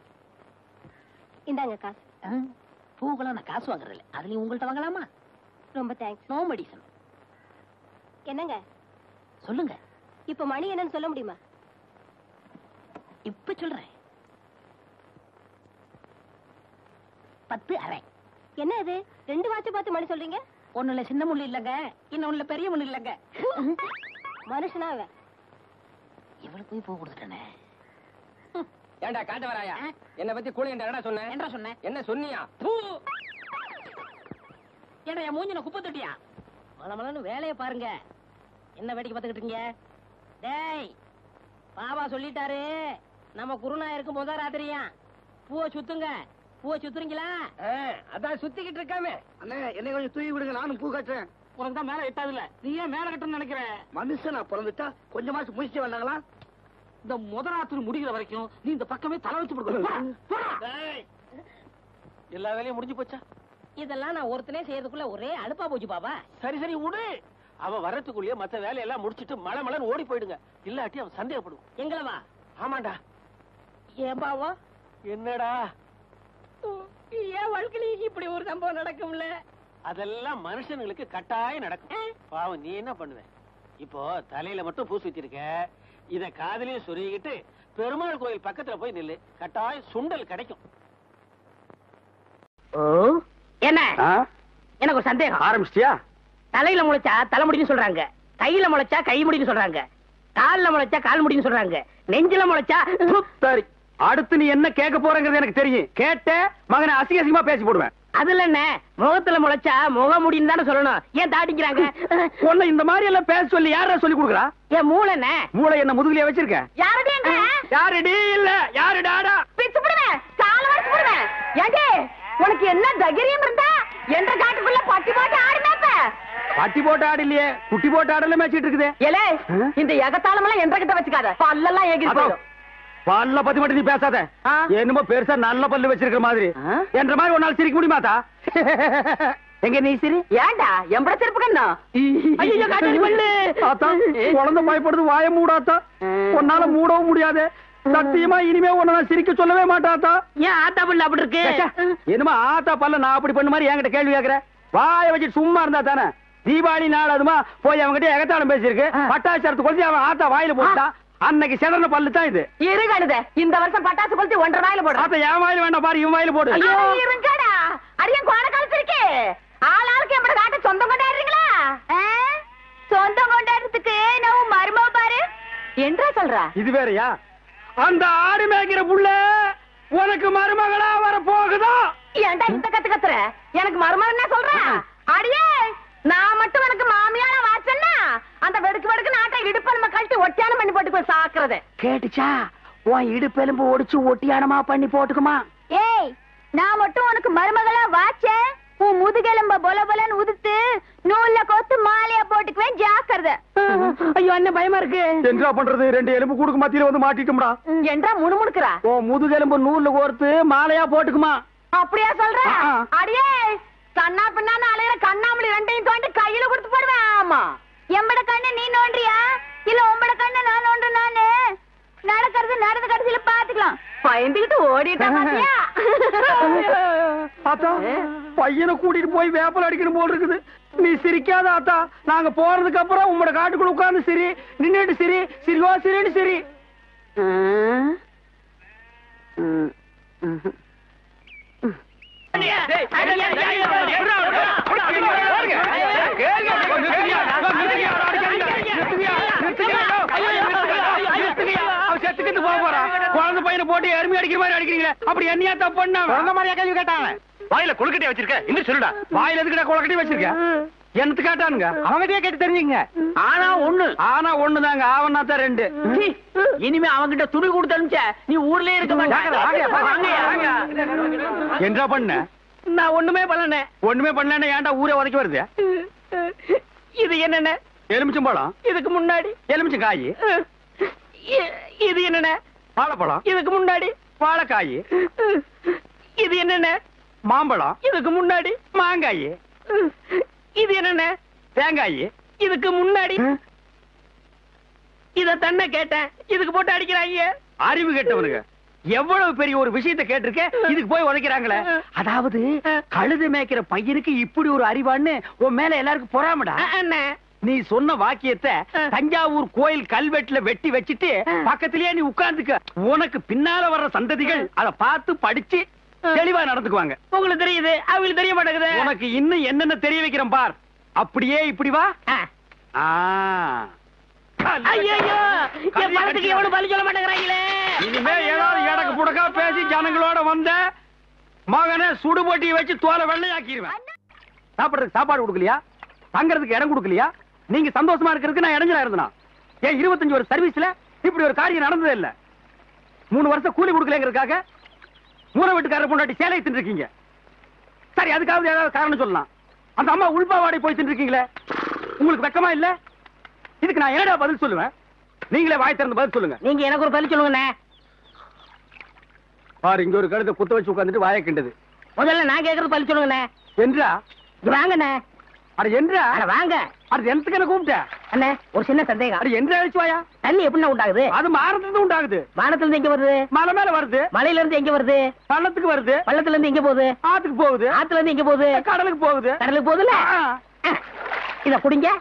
இந்தாங்க காசு. பூக்கெல்லாம் நான் காசு வாங்குறது இல்லை, அதுலயும் உங்கள்ட்ட வாங்கலாமா? ரொம்ப தேங்க்ஸ். No medicine. என்னங்க சொல்லுங்க. இப்ப மணி என்னன்னு சொல்ல முடியுமா? இப்ப சொல்றேன். 10:30. என்ன இது 2 வாட்ச் பார்த்து மணி சொல்றீங்க? ஒண்ணுல சின்ன முள்ளு இல்லங்க, இன்னொன்னுல பெரிய முள்ளு இல்லங்க. மனுஷனா அவன். இவளுக்கு போய் பூ கொடுத்துட்டேனே. ஏண்டா காட்ட வராயா? என்ன பத்தி கூலி என்ன சொன்ன? என்ன சொன்னேன்? என்ன சொன்னியா? ஏண்டா என் மூஞ்சின குப்பை தொட்டியா? மலமலன்னு வேலையை பாருங்க. என்ன வேடிக்கை பார்த்துக்கிட்டு இருக்கீங்க? டேய், பாபா சொல்லிட்டாரு, நம்ம குருநாயருக்கு முத ராத்திரியா பூவை சுத்துங்க. பூவை சுத்துறீங்களா? அதான் சுத்திக்கிட்டு இருக்காமே. அண்ணே, என்னை கொஞ்சம் தூக்கி விடுங்க, நானும் பூ காட்டுறேன். உனக்கு தான் மேல எட்டாதுல நீ ஏன் மேல கட்டணும்னு நினைக்கிற? மனுஷனா பிறந்துட்டா கொஞ்சமாச்சும் முயற்சி வேண்டாங்களா? இந்த முதராத்திரி முடிகிற வரைக்கும் நீ இந்த பக்கமே தலை வச்சு கொடுக்கணும். எல்லா வேலையும் முடிஞ்சு போச்சா? இதெல்லாம் நான் ஒருத்தனே செய்யறதுக்குள்ள ஒரே அலுப்பா போச்சு பாபா. சரி சரி விடு. அவன் வரத்துக்குள்ளேயே மத்த வேலையெல்லாம் முடிச்சிட்டு மழை மழைன்னு ஓடி போயிடுங்க. இல்லாட்டி அவன் சந்தேகப்படுவான். எங்களவா? ஆமாண்டா. ஏன் பாவா? என்னடா? ஏன் வாழ்க்கையில இப்படி ஒரு சம்பவம் நடக்கும்ல? அதெல்லாம் மனுஷனுங்களுக்கு கட்டாயம் நடக்கும். பாவம் நீ என்ன பண்ணுவ? இப்போ தலையில மட்டும் பூசி வச்சிருக்க. இத காதலையும் சொருகிட்டு பெருமாள் கோயில் பக்கத்துல போய் நில்லு. கட்டாயம் சுண்டல் கிடைக்கும். என்ன? எனக்கு ஒரு சந்தேகம். ஆரம்பிச்சிட்டியா? தலையில முளைச்சா தலைமுடின்னு சொல்றாங்க, கையில முளைச்சா கை முடின்னு சொல்றாங்க, கால்ல முளைச்சா கால் முடின்னு சொல்றாங்க, நெஞ்சில முளைச்சா சரி, அடுத்து நீ என்ன கேட்க போறங்கிறது எனக்கு தெரியும். கேட்ட மகனை அசிங்க அசிங்கமா பேசி போடுவேன். அதுல என்ன, முகத்துல முளைச்சா முக முடின்னு தானே சொல்லணும். ஏன் தாடிக்கிறாங்க? உன்னை இந்த மாதிரி எல்லாம் பேச சொல்லி யாரா சொல்லி கொடுக்குறா? என் மூளை என்ன? மூளை என்ன முதுகுலயே வச்சிருக்க? யாருடைய யாருடி இல்ல யாருடாடா? பிச்சு போடுவேன், கால வரைச்சு போடுவேன். ஏண்டே உனக்கு என்ன தைரியம் இருந்தா என்ற காட்டுக்குள்ள பட்டி போட்டு ஆடுனாப்ப? பட்டி போட்டு ஆடு இல்லையே, குட்டி போட்டு ஆடல மேய்ச்சிட்டு இருக்குது. ஏலே இந்த எகத்தாளம் எல்லாம் என்ற கிட்ட வச்சுக்காத, பல்லெல்லாம் ஏகி போயிடும். பல்ல பத்தி மட்டும் நீ பேசாத. என்னமோ பெருசா நல்ல பல்லு வச்சிருக்கிற மாதிரி. என்ற மாதிரி ஒரு நாள் சிரிக்க முடியுமாத்தா? எங்க நீ சிரி? ஏண்டா எம்பட செருப்பு கண்ணா? ஐயோ காட்டாடி பல்லு. ஆத்தா குழந்தை பயப்படுது, வாய மூடாத்தா. உன்னால மூடவும் முடியாது. சத்தியமா இனிமே உன்னை நான் சிரிக்க சொல்லவே மாட்டாத்தா. ஏன் ஆத்தா பல்லு அப்படி இருக்கு? என்னமா ஆத்தா பல்ல நான் அப்படி பண்ண மாதிரி என்கிட்ட கேள்வி கேக்குற? வாய வச்சு சும்மா இருந்தா தானே. தீபாவளி நாள் அதுமா போய் அவங்ககிட்ட எகத்தாளம் பேசியிருக்கு. பட்டாசு கொளுத்தி அவன் ஆத்தா வாயில போட்டான். அன்னைக்கு செதறன பல்லு தான் இது. இருகாடுத இந்த வருஷம் பட்டாசு கொளுத்தி 1.5 வாயில போடு. ஆத்தா என் வாயில வேண்டாம் பாரு, இவன் வாயில போடு. ஐயோ இருங்கடா, அடியன் கோண காலத்திருக்கு. ஆளாளுக்கு எம்பட காட்ட சொந்தம் கொண்டாடுறீங்களா? சொந்தம் கொண்டாடுறதுக்கு நான் மருமவ பாரு என்றா சொல்றா. இது வேறயா? அந்த ஆடு மேய்க்கிற புள்ள உனக்கு மருமகளா வர போகுதா? ஏன்டா இந்த கத்துற? எனக்கு மருமகன் என்ன சொல்ற? அடியே நான் மட்டும் உனக்கு மாமியாரா வாச்சன்னா அந்த வெடுக்கு வெடுக்கு நாட்டை இடுப்பு நம்ம கழட்டி ஒட்டியானம் பண்ணி போட்டு போய் சாக்குறது கேட்டுச்சா? உன் இடுப்பெலும்பு ஒடிச்சு ஒட்டியானமா பண்ணி போட்டுக்குமா? ஏய் நான் மட்டும் உனக்கு மருமகளா வாச்சேன், உன் முதுகெலும்ப பொல பொலன்னு உதுத்து நூல்ல கோத்து மாலையா போட்டுக்குவேன், ஜாக்கிரதை. ஐயோ என்ன பயமா இருக்கு. என்ன பண்றது? 2 எலும்பு கூடுக்கு மத்தியில வந்து மாட்டிட்டோம்டா. என்றா முணுமுணுக்குறா? ஓ முதுகெலும்பு நூல்ல கோர்த்து மாலையா போட்டுக்குமா? அப்படியா சொல்ற? அடியே கண்ணா பின்னான்னு அலையிற கண்ணாமலி 2ஐயும் தோண்டி கையில கொடுத்து போடுவேன். ஆமா எம்பட கண்ணு நீ நோண்டியா இல்ல உம்பட கண்ணு நான் நோண்டு? நானு நடக்கிறது நடந்த கடைசியில பாத்துக்கலாம். பயந்துகிட்டு ஓடிட்டா பாத்தியா? ஆத்தா பையனை கூட்டிட்டு போய் வேப்பல் அடிக்கணும் போல் இருக்குது. நீ சிரிக்காத ஆத்தா. நாங்க போறதுக்கு அப்புறம் உங்களோட காட்டுக்குள்ள உட்கார்ந்து சிரி, நின்னுட்டு சிரி, சிரிவா சிரின்னு சிரி. குழந்தை பையனை போட்டு எருமை அடிக்கிற மாதிரி அடிக்கிறீங்களே, அப்படி என்னையா தப்பு பண்ண? குழந்தை மாதிரியா கேள்வி கேட்டாங்க? வாயில கொழுக்கட்டை வச்சிருக்க இன்னும் சொல்லுடா. வாயில எதுக்குடா கொழுக்கட்டை வச்சிருக்க? என்னத்து கேட்டானுங்க? அவங்ககிட்டயே கேட்டு தெரிஞ்சுங்க. ஆனா ஒண்ணுதாங்க, ஆவனா தான் 2. இனிமே அவங்கிட்ட துணி கொடுத்து அனுப்பிச்ச நீ ஊர்லயே இருக்க மாட்டாங்க. என்ன பண்ண? நான் ஒண்ணுமே பண்ணல. ஒண்ணுமே பண்ணல. ஏன்டா ஊரே உதைக்க வருது? இது என்னென்ன? எலுமிச்சம்பழம். இதுக்கு முன்னாடி எலுமிச்சங்காய். இது என்னென்ன? வாழைப்பழம். இதுக்கு முன்னாடி வாழைக்காய். இது என்னென்ன? மாம்பழம். இதுக்கு முன்னாடி மாங்காய். இது என்னென்ன? தேங்காய். இதுக்கு முன்னாடி இத தன்ன கேட்டேன், இதுக்கு போட்டு அடிக்கிறாங்க. அறிவு கேட்டவனுங்க எவ்வளவு பெரிய ஒரு விஷயத்தை கேட்டிருக்க, இதுக்கு போய் உதைக்கிறாங்களே. அதாவது கழுது மேய்க்கிற பையனுக்கு இப்படி ஒரு அறிவான்னு உன் மேல எல்லாருக்கும் பொறாமடா. நீ சொன்ன வாக்கியத்தை தஞ்சாவூர் கோயில் கல்வெட்டுல வெட்டி வச்சிட்டு பக்கத்திலேயே நீ உட்கார்ந்துக்க. உனக்கு பின்னால வர்ற சந்ததிகள் அதை பார்த்து படிச்சு தெளிவா நடந்துக்குவாங்க. உங்களுக்கு தெரியுது, அவங்களுக்கு தெரிய மாட்டேங்குது. உனக்கு இன்னும் என்னென்ன தெரிய வைக்கிறேன் பார். அப்படியே இப்படி வா. எவ்வளவு பலி சொல்ல மாட்டேங்கிறாங்களே. இனிமே ஏதாவது எடக்கு புடக்கா பேசி ஜனங்களோட வந்த மகனை சுடுபொட்டியை வச்சு தோலை வெள்ளையாக்கிடுவேன். சாப்பிடுறதுக்கு சாப்பாடு கொடுக்கலையா? தங்கறதுக்கு இடம் கொடுக்கலையா? நீங்க சந்தோஷமா இருக்கிறதுக்கு நான் இடைஞ்சலா இருந்தனா? ஏன் 25 வருஷ சர்வீஸ்ல இப்படி ஒரு காரியம் நடந்ததே இல்ல. 3 வருஷம் கூலி கொடுக்கலங்கிறதுக்காக மூணு வீட்டுக்காரர் பொண்டாட்டி சேலை தின்னு இருக்கீங்க. சரி அதுக்காவது ஏதாவது காரணம் சொல்லலாம். அந்த அம்மா உள்பாவாடை போய் தின்றுருக்கீங்களே, உங்களுக்கு வெக்கமா இல்ல? இதுக்கு நான் என்னடா பதில் சொல்லுவேன்? நீங்களே வாய் திறந்து பதில் சொல்லுங்க. நீங்க எனக்கு ஒரு பதில் சொல்லுங்கண்ணே. பாரு, இங்க ஒரு கழுத்தை குத்த வச்சு உட்காந்துட்டு வாயை கிண்டது. முதல்ல நான் கேக்குறது பதில் சொல்லுங்கண்ணே. என்றா? இங்க வாங்கண்ணே. அட என்றா? அட வாங்க. அது எனக்கு என்ன கூப்பிட்ட? அண்ணே ஒரு சின்ன சந்தேகம். அட என்றா அழிச்சு வாயா? தண்ணி எப்படின்னா உண்டாகுது? அது மாறதுக்கு உண்டாகுது. வானத்துல இருந்து எங்க வருது? மலை மேல வருது. மலையில இருந்து எங்க வருது? பள்ளத்துக்கு வருது. பள்ளத்துல இருந்து எங்க போகுது? ஆத்துக்கு போகுது. ஆத்துல இருந்து எங்க போகுது? கடலுக்கு போகுது. கடலுக்கு போகுதுல. இத குடிங்க.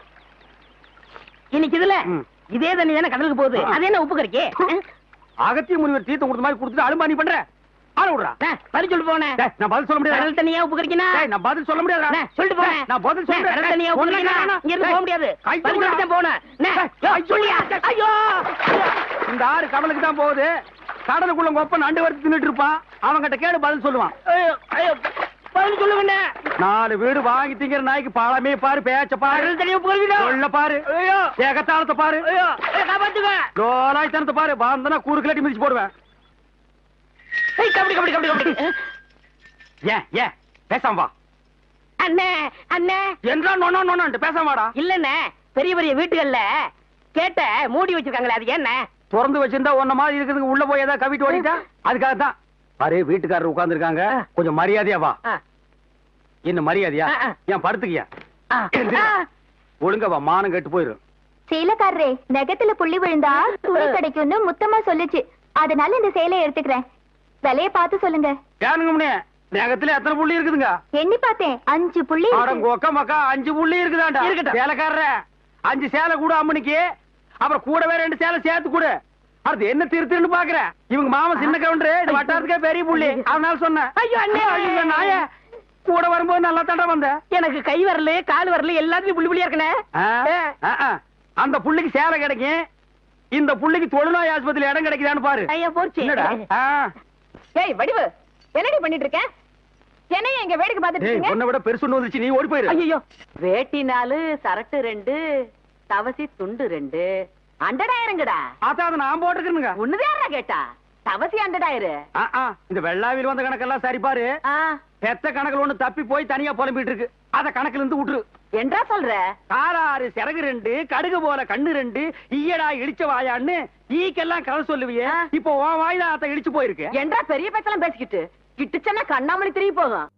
இன்னைக்கு இதுல இதே தண்ணி தானே கடலுக்கு போகுது. அது என்ன உப்பு கறிக்கு? அகத்திய முனிவர் தீர்த்தம் கொடுத்த மாதிரி கொடுத்துட்டு அலும்பானி பண்ற. ஆள விடுறா. பதில் சொல்லிட்டு போனே. நான் பதில் சொல்ல முடியாது. கடல் தண்ணியா உப்பு கறிக்கினா? நான் பதில் சொல்ல முடியாது. சொல்லிட்டு போனேன். நான் பதில் சொல்றேன். கடல் தண்ணியா உப்பு கறிக்கினா? இங்க இருந்து போக முடியாது. பதில் சொல்லிட்டு போனேன். சொல்லியா? ஐயோ, இந்த ஆறு கடலுக்கு தான் போகுது. கடலுக்குள்ள கொப்ப நண்டு வறுத்து தின்னுட்டு இருப்பான். அவங்கிட்ட கேடு பதில் சொல்லுவான். ஐயோ, ஐயோ, பதில் சொல்லுங்க. 4 வீடு வாங்கி திங்கிற நாய்க்கு பாலமே பாரு, பேச்ச பாரு, கடல் தண்ணியா உப்பு கறிக்கினா? சொல்ல பாரு, ஏகத்தாளத்தை பாரு, காப்பாத்துங்க. லோலாய்த்தனத்தை பாரு. பாந்தனா கூறு கிளட்டி மிதிச்சு போடுவேன். கபடி கபடி கபடி கபடி. ஏன் பேசாம வா. அண்ணே அண்ணே என்றா நொண்ணா நொண்ணான்ட்டு பேசாம வாடா. இல்லண்ணே, பெரிய பெரிய வீட்டுகள்ல கேட்ட மூடி வச்சிருக்காங்களே, அது என்ன? திறந்து வச்சிருந்தா ஒன்ன மாதிரி இருக்குதுங்க. உள்ள போய் ஏதாவது கவிட்டு ஓடிட்டா அதுக்காக தான். பாரு, வீட்டுக்காரர் உட்கார்ந்து இருக்காங்க. கொஞ்சம் மரியாதையா வா. என்ன மரியாதையா? ஏன் படுத்துக்கியா? ஒழுங்க வா, மானம் கெட்டு போயிரும். சேலக்காரரே, நெகத்துல புள்ளி விழுந்தா துணி கிடைக்கும்னு முத்தமா சொல்லுச்சு. அதனால இந்த சேலையை எடுத்துக்கிறேன். விலைய பார்த்து சொல்லுங்க. ஏனுங்க நகத்துல எத்தனை புள்ளி இருக்குதுங்க? எண்ணி பார்த்தேன், 5 புள்ளி இருக்கு. அடங்கொக்க மக்கா, 5 புள்ளி இருக்குதாண்டா. இருக்கட்டும். சேலைக்காரர 5 சேலை கூட அம்மனுக்கு, அப்புறம் கூடவே 2 சேலை சேர்த்து கூட. அது என்ன திருத்திருன்னு பாக்குற? இவங்க மாமா சின்ன கவுண்டரு, இந்த வட்டாரத்துக்கே பெரிய புள்ளி. அதனால சொன்னேன். ஐயோ அண்ணே, ஐயோ நாய, கூட வரும்போது நல்லா தண்டை வந்த. எனக்கு கை வரல கால் வரல எல்லாத்துலயும் புள்ளி புள்ளியா இருக்கனே. அந்த புள்ளிக்கு சேலை கிடைக்கும். இந்த புள்ளிக்கு தொழுநோய் ஆஸ்பத்திரியில இடம் கிடைக்குதான்னு பாரு. ஐயா போச்சு. என்னடா? ஏய் வடிவு, என்னடி பண்ணிட்டு இருக்க? என்னைய எங்க வேடிக்கை பார்த்துட்டு ஏய், இருக்கீங்க? உன்னை விட பெருசு ஒண்ணு வந்துச்சு, நீ ஓடி போயிரு. ஐயோ, வேட்டி 4 சரட்டு 2 தவசி துண்டு 2 100,000 அதான் அதை நான் போட்டுருக்கேனுங்க. ஒண்ணுதாரா கேட்டா தவசி 100,000. இந்த வெள்ளாவில் வந்த கணக்கெல்லாம் சரி பாரு. பெத்த கணக்குல ஒண்ணு தப்பி போய் தனியா புலம்பிட்டு இருக்கு. அத கணக்குல இருந்து விட்டுரு. என்றா சொல்ற? காராறு சிறகு 2 கடுகு போல கண்ணு 2 ஈயடா இடிச்ச வாயான்னு ஈக்கெல்லாம் கதை சொல்லுவியே. இப்போ உன் வாயில அத இடிச்சு போயிருக்கு. என்றா பெரிய பேச்செல்லாம் பேசிக்கிட்டு கிட்டுச்சன்னா கண்ணாமணி திரும்பி போகும்.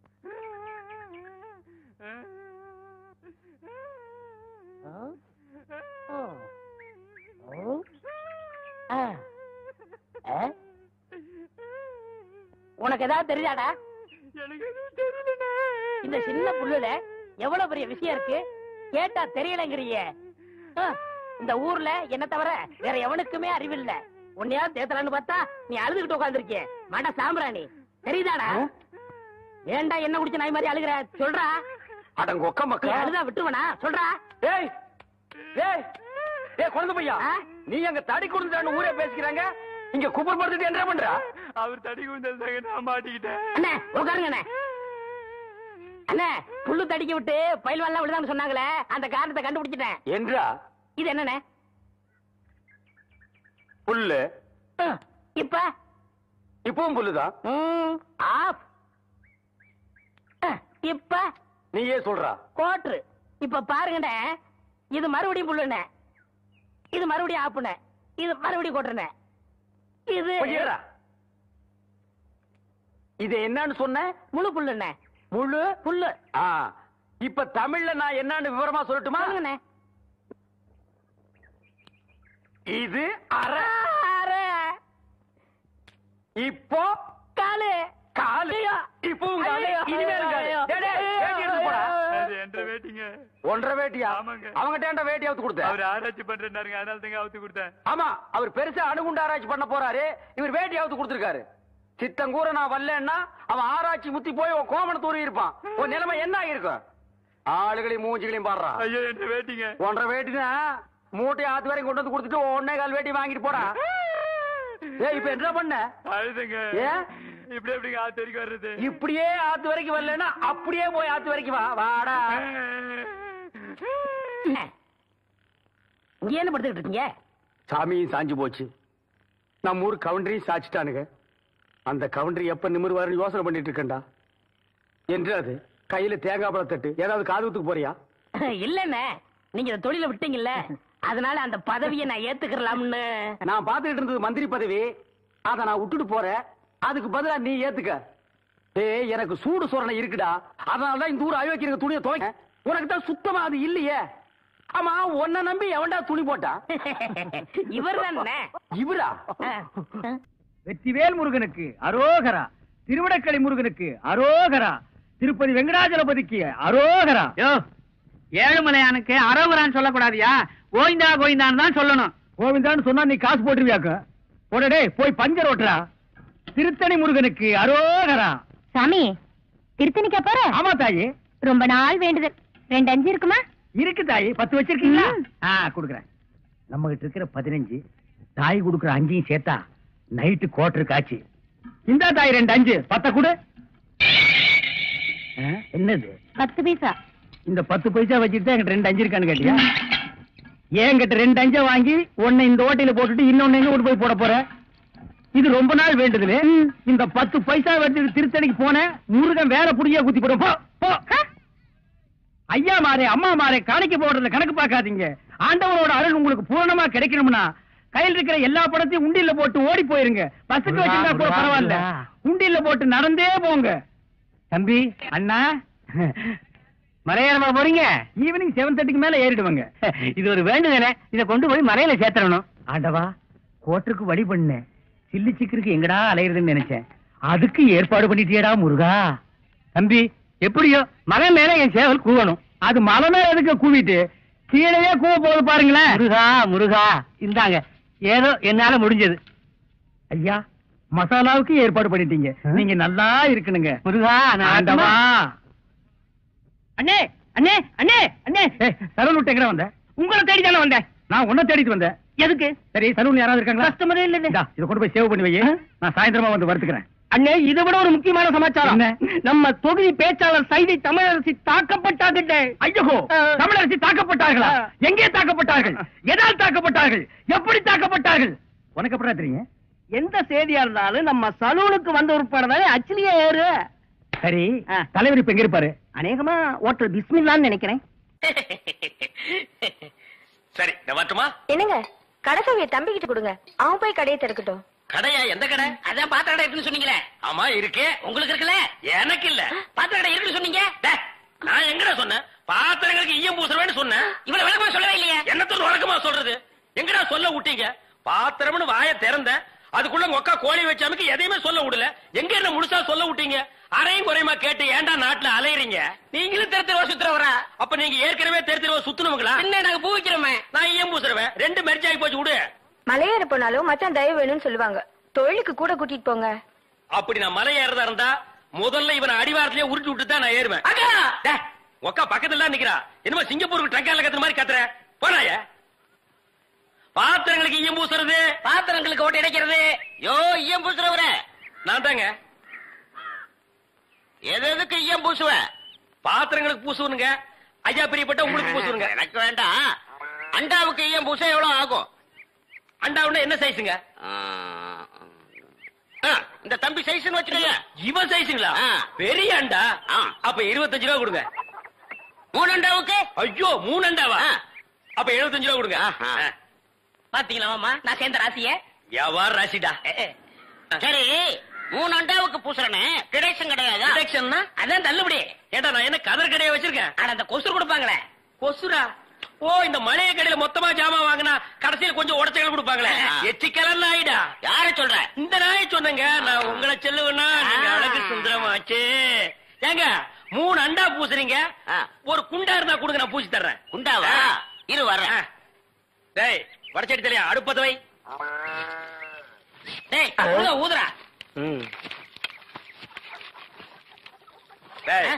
உனக்கு ஏதாவது தெரியாதா? இந்த சின்ன புல்லுல எவ்வளவு பெரிய விஷயம் இருக்கு, கேட்டா தெரியலங்கிறிய. இந்த ஊர்ல என்ன தவிர வேற எவனுக்குமே அறிவில்ல. உன்னையாவது தேத்தலான்னு பார்த்தா நீ அழுதுகிட்டு உட்காந்துருக்கிய. மட சாம்பிராணி தெரியுதாடா? ஏண்டா என்ன குடிச்ச நாய் மாதிரி அழுகுற? சொல்றா. அடங்க ஒக்க நீ மக்கா. அழுதா விட்டுருவனா? சொல்றா. ஏய் ஏய் ஏய் குழந்தை பையா, நீ அங்க தடி குடுந்தான்னு ஊரே பேசிக்கிறாங்க. இங்க குப்பர் படுத்துட்டு என்ன பண்ற? அவர் தடி குந்தாங்க, நான் மாட்டிக்கிட்டேன். அண்ணே உட்காருங்க அண்ணே. அண்ணே, புல்லு தடிக்க விட்டு பயில்வான்லாம் விழுதான்னு சொன்னாங்களே, அந்த காரணத்தை கண்டுபிடிச்சிட்டேன். என்றா? இது என்னண்ணே? புல்லு. இப்ப இப்பவும் புல்லுதான். ஆஃப். இப்ப நீயே சொல்றா. கோட்ரு. இப்ப பாருங்கண்ணே, இது மறுபடியும் புல்லுண்ணே, இது மறுபடியும் ஆப்புண்ணே, இது மறுபடியும் கோட்டுண்ணே. இது பொய்யரா. இது என்னன்னு சொன்ன? முழு புல்லுண்ணே. முழு புல்லு. இப்ப தமிழ்ல நான் என்னன்னு விவரமா சொல்லட்டுமா? சொல்லுங்கண்ணே. இது அரை. அரை. இப்போ காலு. காலு. இப்பவும் காலு. இனிமேல் காலு. டேய், டேய், வேட்டி எடுத்து போடா. அது என்ற வேட்டிங்க. 1.5 வேட்டியா? ஆமாங்க. அவங்கிட்ட ஏன்டா வேட்டி அவுத்து கொடுத்த? அவர் ஆராய்ச்சி பண்றாருங்க, அதனால தாங்க அவுத்து கொடுத்தேன். ஆமா, அவர் பெருசா அணுகுண்டு ஆராய்ச்சி பண்ண போறாரு. இவர் வேட்டி அவுத்து கொடுத்திருக்காரு. சித்தங்கூர நான் வரலன்னா அவன் ஆராய்ச்சி முத்தி போய் உன் கோமண தூரி இருப்பான். உன் நிலைமை என்ன ஆகிருக்கும்? ஆளுகளையும் மூஞ்சிகளையும் பாடுறா. ஐயோ என்ற வேட்டிங்க. 1.5 வேட்டினா மூட்டை ஆத்து வரைக்கும் கொண்டு வந்து கொடுத்துட்டு 1.25 வேட்டி வாங்கிட்டு போடா. ஏய், இப்ப என்ன பண்ண? அழுதுங்க. ஏன் இப்படி எப்படிங்க ஆத்து வரைக்கும் வர்றது? இப்படியே ஆத்து வரைக்கும் வரலன்னா அப்படியே போய் ஆத்து வரைக்கும் வா. வாடா. இங்க என்ன படுத்துக்கிட்டு இருக்கீங்க? சாமியும் சாஞ்சு போச்சு. நம்ம ஊர் கவுண்டரையும் சாச்சிட்டானுங்க. அந்த கவுண்டரி எப்ப நிமிர்வாருன்னு யோசனை பண்ணிட்டு இருக்கேன்டா. என்று அது கையில தேங்காய் பழ தட்டு ஏதாவது காதுகுத்துக்கு போறியா? இல்லண்ணே, நீங்க இந்த தொழில விட்டீங்கல்ல, அதனால அந்த பதவியை நான் ஏத்துக்கலாம்னு. நான் பாத்துக்கிட்டு இருந்தது மந்திரி பதவி, அத நான் விட்டுட்டு போறேன். அதுக்கு பதிலா நீ ஏத்துக்க. ஏய், எனக்கு சூடு சொரணை இருக்குடா, அதனாலதான் இந்த ஊர் அயோக்கிய துணியை துவைக்க. உனக்கு தான் சுத்தமா அது இல்லையே. ஆமா, உன்னை நம்பி எவன்டா துணி போட்டா? இவர் தானே. இவரா? வெற்றிவேல் முருகனுக்கு அரோகரா, திருவிடக்களி முருகனுக்கு அரோகரா, திருப்பதி வெங்கடாஜலபதிக்கு அரோகரா. ஏழுமலையானுக்கு அரோகரான்னு சொல்லக்கூடாதியா, கோவிந்தா கோவிந்தான்னு தான் சொல்லணும். கோவிந்தான்னு சொன்னா நீ காசு போட்டுருவியாக்க. உடனே போய் பஞ்சர் ஓட்டுறா. திருத்தணி முருகனுக்கு அரோகரா. சாமி, திருத்தணிக்கா போற? ஆமா தாயி, ரொம்ப நாள் வேண்டுதல். 2 5 இருக்குமா? இருக்கு தாயி. 10 வச்சிருக்கீங்களா? குடுக்குறேன். நம்ம கிட்ட இருக்கிற 15, தாய் குடுக்குற 5 சேர்த்தா நைட்டு கோட்டரு காட்சி. இந்த தாய் 2 5 10 கொடு. என்னது? 10 பைசா. இந்த 10 பைசா வச்சுட்டு தான் என்கிட்ட 2 5 இருக்கான்னு கேட்டியா? என்கிட்ட 2 5 வாங்கி ஒன்னு இந்த ஓட்டையில போட்டுட்டு இன்னொன்னு எங்க கொண்டு போய் போட போற? இது ரொம்ப நாள் வேண்டுதல். இந்த 10 பைசா வச்சு திருத்தணிக்கு போன முருகன் வேற புடியா குத்தி போடும். போ. ஐயா மாரே, அம்மா மாரே, காணிக்க போடுறதுல கணக்கு பார்க்காதீங்க. ஆண்டவரோட அருள் உங்களுக்கு பூரணமா கிடைக்கணும்னா கையில் இருக்கிற எல்லா படத்தையும் உண்டியில போட்டு ஓடி போயிருங்க. பஸ்ஸுக்கு வச்சிருந்தா கூட பரவாயில்ல, உண்டியில போட்டு நடந்தே போங்க. தம்பி, அண்ணா, மலையேறமா போறீங்க? ஈவினிங் 7:30க்கு மேல ஏறிடுவாங்க. இது ஒரு வேண்டுதல, இத கொண்டு போய் மலையில சேர்த்தணும். ஆண்டவா, கோட்டருக்கு வழி பண்ண சில்லி சிக்கருக்கு எங்கடா அலையிறதுன்னு நினைச்சேன். அதுக்கு ஏற்பாடு பண்ணிட்டியடா முருகா. தம்பி, எப்படியோ மலை மேல என் சேவல் கூவணும். அது மலை மேல எதுக்கு கூவிட்டு கீழே கூவ போது பாருங்களேன். முருகா முருகா, இந்தாங்க ஏதோ என்னால முடிஞ்சது. ஐயா, மசாலாவுக்கு ஏற்பாடு பண்ணிட்டீங்க. நீங்க நல்லா இருக்கணுங்க முருகா. ஆண்டவா. அண்ணே அண்ணே அண்ணே அண்ணே, சலூன் விட்டு எங்க வந்த? உங்களை தேடி தானே வந்தேன். நான் உன்னை தேடிட்டு வந்தேன். எதுக்கு? சரி, சலூன் யாராவது இருக்காங்களா? கஸ்டமரே இல்ல. இதை கொண்டு போய் சேவ் பண்ணி வை, நான் சாயந்தரமா வந்து வறுத்துக்கிறேன். அண்ணே, இதை விட ஒரு முக்கியமான சமாச்சாரம். நம்ம தொகுதி பேச்சாளர் சைதை தமிழரசி தாக்கப்பட்டார்கள். ஐயோ, தமிழரசி தாக்கப்பட்டார்களா? எங்கே தாக்கப்பட்டார்கள்? எதால் தாக்கப்பட்டார்கள்? எப்படி தாக்கப்பட்டார்கள்? உனக்கு எப்படி தெரியும்? எந்த செய்தியா இருந்தாலும் நம்ம சலூனுக்கு வந்த ஒரு படம் அச்சிலேயே ஏறு. சரி, தலைவர் இப்ப எங்க இருப்பாரு? அநேகமா ஓட்டல் பிஸ்மில்லான்னு நினைக்கிறேன். சரி, வரட்டுமா? என்னங்க, கடைசவிய தம்பிக்கிட்ட கொடுங்க, அவன் போய் கடையை திறக்கட்டும். கடையா? எந்த கடை? அதான் பாத்திர கடை இருக்குன்னு சொன்னீங்களே. ஆமா, இருக்கே. உங்களுக்கு இருக்குல்ல? எனக்கு இல்ல. பாத்திர கடை இருக்குன்னு சொன்னீங்க. நான் எங்கடா சொன்னேன்? பாத்திரங்களுக்கு ஈயம் பூசுறவேன்னு சொன்னேன். இவ்வளவு விளக்கமா சொல்லவே இல்லையே. என்னத்தோட வழக்கமா சொல்றது? எங்கடா சொல்ல விட்டீங்க? பாத்திரம்னு வாய திறந்த அதுக்குள்ள மொக்கா கோழி வச்சாமுக்கு எதையுமே சொல்ல விடல. எங்க என்ன முழுசா சொல்ல விட்டீங்க? அரையும் குறையுமா கேட்டு ஏன்டா நாட்டுல அலையறீங்க? நீங்களும் தெரு தெருவா சுத்துறவரா? அப்ப நீங்க ஏற்கனவே தெரு தெருவா சுத்துனவங்களா? என்ன, நாங்க பூ வைக்கிறோமே. நான் ஈயம் பூசுறவன். 2 மெர்ஜ் ஆகி போச்சு. விடு. மலையேற போனாலும் மச்சான் தயவு வேணும்னு சொல்லுவாங்க. தொழிலுக்கு கூட கூட்டிட்டு போங்க. அப்படி நான் மலை ஏறதா இருந்தா முதல்ல இவனை அடிவாரத்திலே உருட்டி விட்டு தான் நான் ஏறுவேன். ஒக்கா பக்கத்துல தான் நிக்கிறா. என்னமோ சிங்கப்பூருக்கு ட்ரங்கால கத்துற மாதிரி கத்துற. போனாய பாத்திரங்களுக்கு ஈயம் பூசுறது, பாத்திரங்களுக்கு ஓட்டு இடைக்கிறது. யோ ஈயம் பூசுறவர நான் தாங்க. எதுக்கு ஈயம் பூசுவ? பாத்திரங்களுக்கு பூசுவனுங்க. ஐயா பிரியப்பட்ட உங்களுக்கு பூசுவனுங்க. எனக்கு வேண்டாம். அண்டாவுக்கு ஈயம் பூச எவ்வளவு ஆகும்? அண்டாவுன்னா என்ன சைஸுங்க? இந்த தம்பி சைஸ்னு வச்சுக்கோங்க. இவன் சைஸுங்களா? பெரிய அண்டா. அப்ப 25 ரூபா கொடுங்க. 3 அண்டாவுக்கு? ஐயோ, 3 அண்டாவா? அப்ப 75 ரூபா கொடுங்க. பாத்தீங்களா மாமா, நான் சேர்ந்த ராசிய. வியாபார ராசிடா. சரி, 3 அண்டாவுக்கு பூசுறனே டிடக்ஷன் கிடையாது. டிடக்ஷன்னா அதான் தள்ளுபடி. ஏண்டா, நான் என்ன கதர் கடையை வச்சிருக்கேன்? ஆனா அந்த கொசு கொடுப்பாங்களே. கொசுரா? ஓ, இந்த மளிகை கடையில மொத்தமா ஜாமான் வாங்கினா கடைசியில் கொஞ்சம் உடச்சல் கொடுப்பாங்களே. எச்சிக்கலன் நாயிடா. யார சொல்ற? இந்த நாயை சொன்னங்க. நான் உங்களை செல்லுவேன்னா நீங்க அழகு சுந்தரமாச்சு. ஏங்க, 3 அண்டா பூசுறீங்க, ஒரு குண்டா இருந்தா கொடுங்க, நான் பூசி தர்றேன். குண்டாவா? இரு வர்றேன். டேய், வடச்சடி தலையா, அடுப்பத வை. டேய், ஊதுறா. டேய்,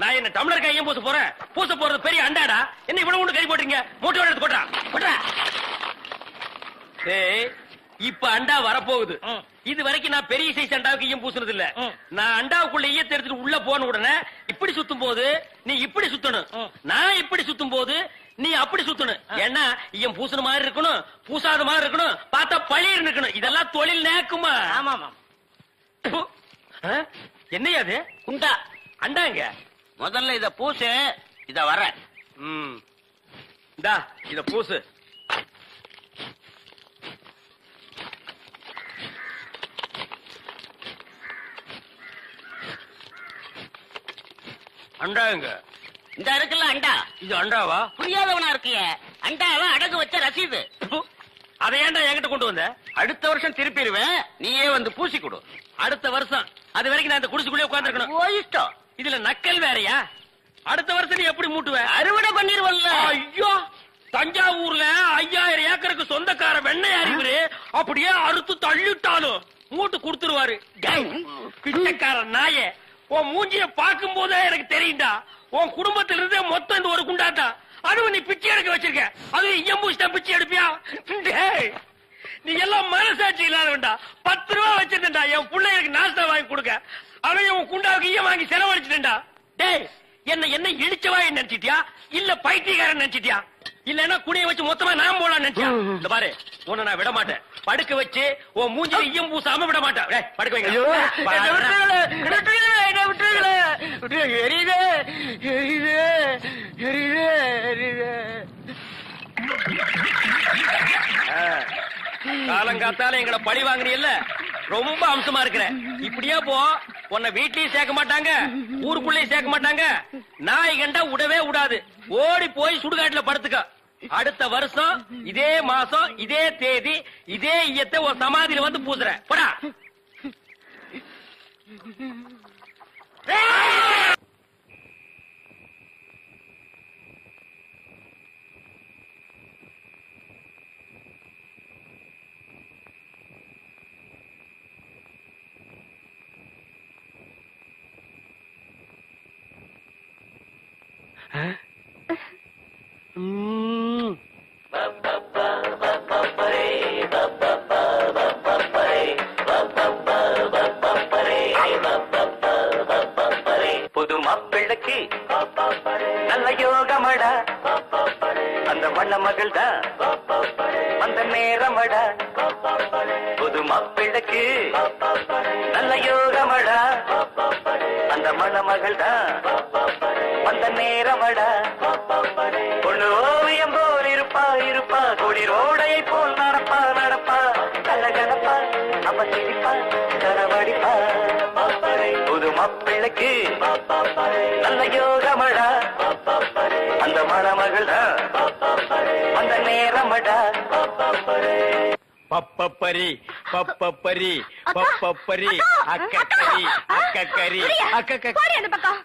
நான் என்ன டம்ளர் கையும் பூச போறேன்? பூச போறது பெரிய அண்டாடா. என்ன இவ்வளவு ஒண்ணு கை போட்டீங்க? மூட்டை எடுத்து போட்டா போட்டா. டேய், இப்ப அண்டா வரப்போகுது. இது வரைக்கும் நான் பெரிய சைஸ் அண்டாவுக்கு ஈயம் பூசுனது இல்ல. நான் அண்டாவுக்குள்ள ஈயத்தை எடுத்துட்டு உள்ள போன உடனே இப்படி சுத்தும் போது நீ இப்படி சுத்தணும், நான் இப்படி சுத்தும் போது நீ அப்படி சுத்தணும். ஏன்னா ஈயம் பூசுன மாதிரி இருக்கணும், பூசாத மாதிரி இருக்கணும், பார்த்தா பழிர் இருக்கணும். இதெல்லாம் தொழில் நேக்குமா? ஆமா. என்னையா அது? குண்டா அண்டாங்க. முதல்ல இத பூசு. இத வர. இந்தா இத பூசு. அண்டாங்க இந்த இருக்குல்ல அண்டா. இது அண்டாவா? புரியாதவனா இருக்கிய. அண்டாவா அடகு வச்ச ரசீது. அதை ஏன்டா என்கிட்ட கொண்டு வந்த? அடுத்த வருஷம் திருப்பிடுவேன், நீயே வந்து பூசி கொடு. அடுத்த வருஷம் அது வரைக்கும் நான் இந்த குடிசுக்குள்ளே உட்கார்ந்துருக்கணும். ஓ இஷ்டம். இதுல நக்கல் வேறயா? அடுத்த வருஷம் நீ எப்படி மூட்டுவ? அறுவடை பண்ணிருவல்ல. ஐயோ, தஞ்சாவூர்ல 5000 ஏக்கருக்கு சொந்தக்கார வெண்ணெய் அறிவுரு அப்படியே அறுத்து தள்ளிட்டாலும் மூட்டு கொடுத்துருவாரு. பிச்சைக்கார நாயே, உன் மூஞ்சிய பார்க்கும் போதே எனக்கு தெரியும்டா உன் குடும்பத்தில இருந்தே மொத்தம் இந்த ஒரு குண்டாதான். அதுவும் நீ பிச்சை எடுக்க வச்சிருக்க. அது எம்பூசிட்டா பிச்சை எடுப்பியா? நீ எல்லாம் மனசாட்சி இல்லாதவன்டா. 10 ரூபா வச்சிருந்தா என் பிள்ளைகளுக்கு நாஸ்தா வாங்கி கொடுக்க. அவன் உன் குண்டாவுக்கு ஈய வாங்கி செலவழிச்சுட்டா. டேய், என்ன இடிச்சவா நினைச்சிட்டியா இல்ல பைத்தியக்காரன் நினைச்சிட்டியா? இல்லன்னா குடியை வச்சு மொத்தமா நான் போலாம் நினைச்சியா? இந்த பாரு, உன்னை நான் விட மாட்டேன். படுக்க வச்சு உன் மூஞ்சில ஈயம் பூசாம விட மாட்டேன். படுக்க வைங்க. காலங்காத்தால எங்களை பழி வாங்குறீல்ல, ரொம்ப அம்சமா இருக்கிற. இப்படியே போ, உன்னை வீட்லயும் சேர்க்க மாட்டாங்க, ஊருக்குள்ளயும் சேர்க்க மாட்டாங்க. நாய் கண்டா விடவே விடாது. ஓடி போய் சுடுகாட்டுல படுத்துக்க. அடுத்த வருஷம் இதே மாசம் இதே தேதி இதே ஈயத்தை ஒரு சமாதியில வந்து பூசுற. போடா. புது மாப்பிள்ளைக்கு நல்ல யோகமடா, அந்த மண்ண மகள் தான் அந்த நேரமடா. புது மாப்பிள்ளைக்கு நல்ல யோகமடா, அந்த மண்ண மகள் தான் அந்த நேரமடா. பொண்ணு ஓவியம் போல் இருப்பா இருப்பா, கொடி ரோடையை போல் நடப்பா நடப்பா, கலகலப்பா அவ சிரிப்பா கரவடிப்பா. புது மாப்பிள்ளைக்கு நல்ல யோகமடா, அந்த மணமகள் தான் அந்த நேரமடா. பப்பப்பரி பப்பப்பரி பப்பப்பரி அக்கக்கரி அக்கக்கரி போடி அந்த பக்கம்.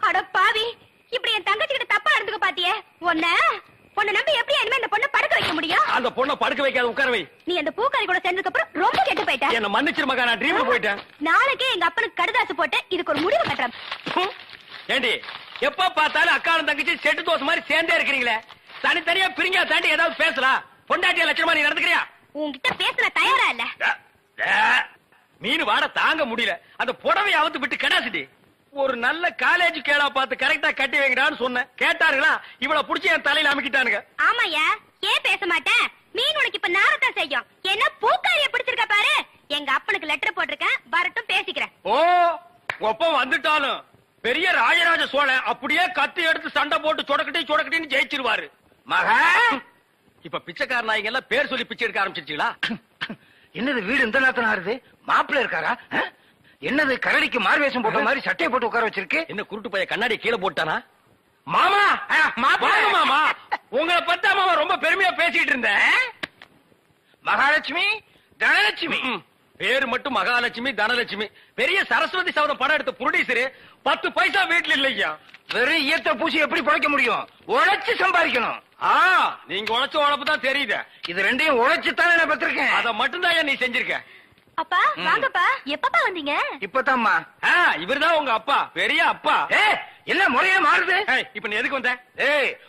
அட பாவி, இப்படி என் தங்கச்சி கிட்ட தப்பா நடந்துக்க பாத்தியே. உன்னை நம்பி எப்படி இனிமே இந்த பொண்ணை படுக்க வைக்க முடியும்? அந்த பொண்ணை படுக்க வைக்காத, உட்கார வை. நீ அந்த பூக்காரி கூட சேர்ந்ததுக்கு அப்புறம் ரொம்ப கெட்டு போயிட்ட. என்ன மன்னிச்சிரு மகா, நான் ட்ரீம்ல போயிட்டேன். நாளைக்கே எங்க அப்பனுக்கு கடுதாசு போட்டு இதுக்கு ஒரு முடிவு கட்டுறேன். ஏண்டி, எப்ப பார்த்தாலும் அக்காவும் தங்கச்சி செட்டு தோசை மாதிரி சேர்ந்தே இருக்கிறீங்களே. தனித்தனியா பிரிஞ்சா தாண்டி ஏதாவது பேசலாம். பொண்டாட்டிய லட்சணமா நீ நடந்துக்கிறியா? உன்கிட்ட பேசுற தயாரா இல்ல. மீன் வாட தாங்க முடியல. அந்த புடவை அவுத்து விட்டு கடாசிட்டி. ஒரு நல்ல காலேஜ் கேளா பார்த்து கரெக்டா கட்டி வைங்கடான்னு சொன்னேன். கேட்டாருங்களா? இவளை புடிச்சு என் தலையில அமைக்கிட்டானுங்க. ஆமாயா, ஏன் பேச மாட்டேன்? மீன் உனக்கு இப்ப நாரத்தான் செய்யும். என்ன பூக்காரிய பிடிச்சிருக்க பாரு. எங்க அப்பனுக்கு லெட்டர் போட்டிருக்கேன், வரட்டும் பேசிக்கிறேன். ஓ, ஒப்பம் வந்துட்டாலும் பெரிய ராஜராஜ சோழன் அப்படியே கத்தி எடுத்து சண்டை போட்டு சொடக்கட்டின்னு ஜெயிச்சிருவாரு. மகா, இப்ப பிச்சைக்கார நாய்ங்க எல்லாம் பேர் சொல்லி பிச்சை எடுக்க ஆரம்பிச்சிருச்சீங்களா? என்னது வீடு இந்த நேரத்துல ஆறுது? மாப்பிள்ள இருக்காரா? என்னது கரடிக்கு மார்வேஷம் போட்ட மாதிரி சட்டையை போட்டு உட்கார வச்சிருக்கு? என்ன குருட்டு பைய கண்ணாடி கீழே போட்டானா? மாமா, மாமா, உங்களை பத்தி மாமா ரொம்ப பெருமையா பேசிட்டு இருந்தேன். மகாலட்சுமி, தனலட்சுமி. பேரு மட்டும் மகாலட்சுமி தனலட்சுமி. பெரிய சரஸ்வதி சபதம் படம் எடுத்த ப்ரொடியூசர் 10 பைசா வீட்டுல இல்லையா. வெறும் ஈயத்தை பூசி எப்படி பழைக்க முடியும்? உழைச்சு சம்பாதிக்கணும். நீங்க உழைச்ச உழைப்பு தான் தெரியுது. இது ரெண்டையும் உழைச்சுத்தானே நான் பெற்றிருக்கேன். அதை மட்டும் தான் நீ செஞ்சிருக்க. அப்பா வாங்கப்பா. எப்பப்பா வந்தீங்க? இப்பதாம்மா. இவர்தான் உங்க அப்பா, பெரிய அப்பா. என்ன முறையே மாறுது? இப்ப நீ எதுக்கு வந்த?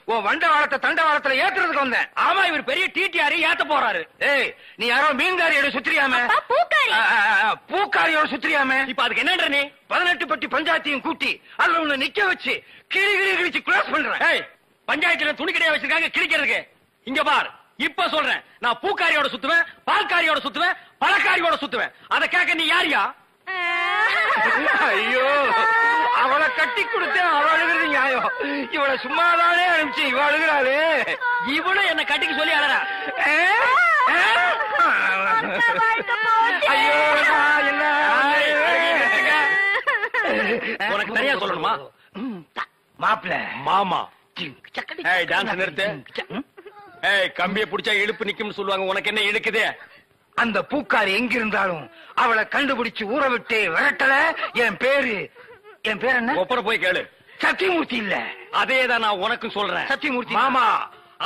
உன் வண்ட வாரத்தை தண்ட வாரத்துல ஏத்துறதுக்கு வந்தேன். ஆமா, இவர் பெரிய டிடிஆர் ஏத்த போறாரு. நீ யாரோ மீன்காரியோட சுத்திரியாம? பூக்காரி. பூக்காரியோட சுத்திரியாம? இப்ப அதுக்கு என்னன்ற நீ? 18 பட்டி பஞ்சாயத்தையும் கூட்டி அதுல உன்னை நிக்க வச்சு கிழிச்சு கிளாஸ் பண்றேன். பஞ்சாயத்துல துணி கடையா வச்சிருக்காங்க கிழிக்கிறதுக்கு. இங்க பார், இப்ப சொல்றேன், நான் பூக்காரியோட சுத்துவேன், பால்காரியோட சுத்துவேன், பழக்காரியோட சுத்துவேன். அத கேட்க நீ யாரியா? ஐயோ, அவளை கட்டி கொடுத்தேன், அவ அழுகிறது நியாயம். இவளை சும்மாதானே அனுப்பிச்சு இவ அழுகிறாளே. இவளும் என்ன கட்டிக்கு சொல்லி அழறா. ஐயோ என்ன உனக்கு சரியா சொல்லணுமா? மாப்பிள்ள மாமா டான்ஸ் நிறுத்து. கம்பிய புடிச்சா இழுப்பு நிக்கும்னு சொல்லுவாங்க. உனக்கு என்ன இழுக்குது? அந்த பூக்காரி எங்க இருந்தாலும் அவளை கண்டுபிடிச்சு ஊற விட்டு விரட்டல. என் பேர் என்ன? ஒப்பர போய் கேளு. சத்தியமூர்த்தி இல்ல. அதேதான் நான் உனக்கும் சொல்றேன். சத்தியமூர்த்தி மாமா,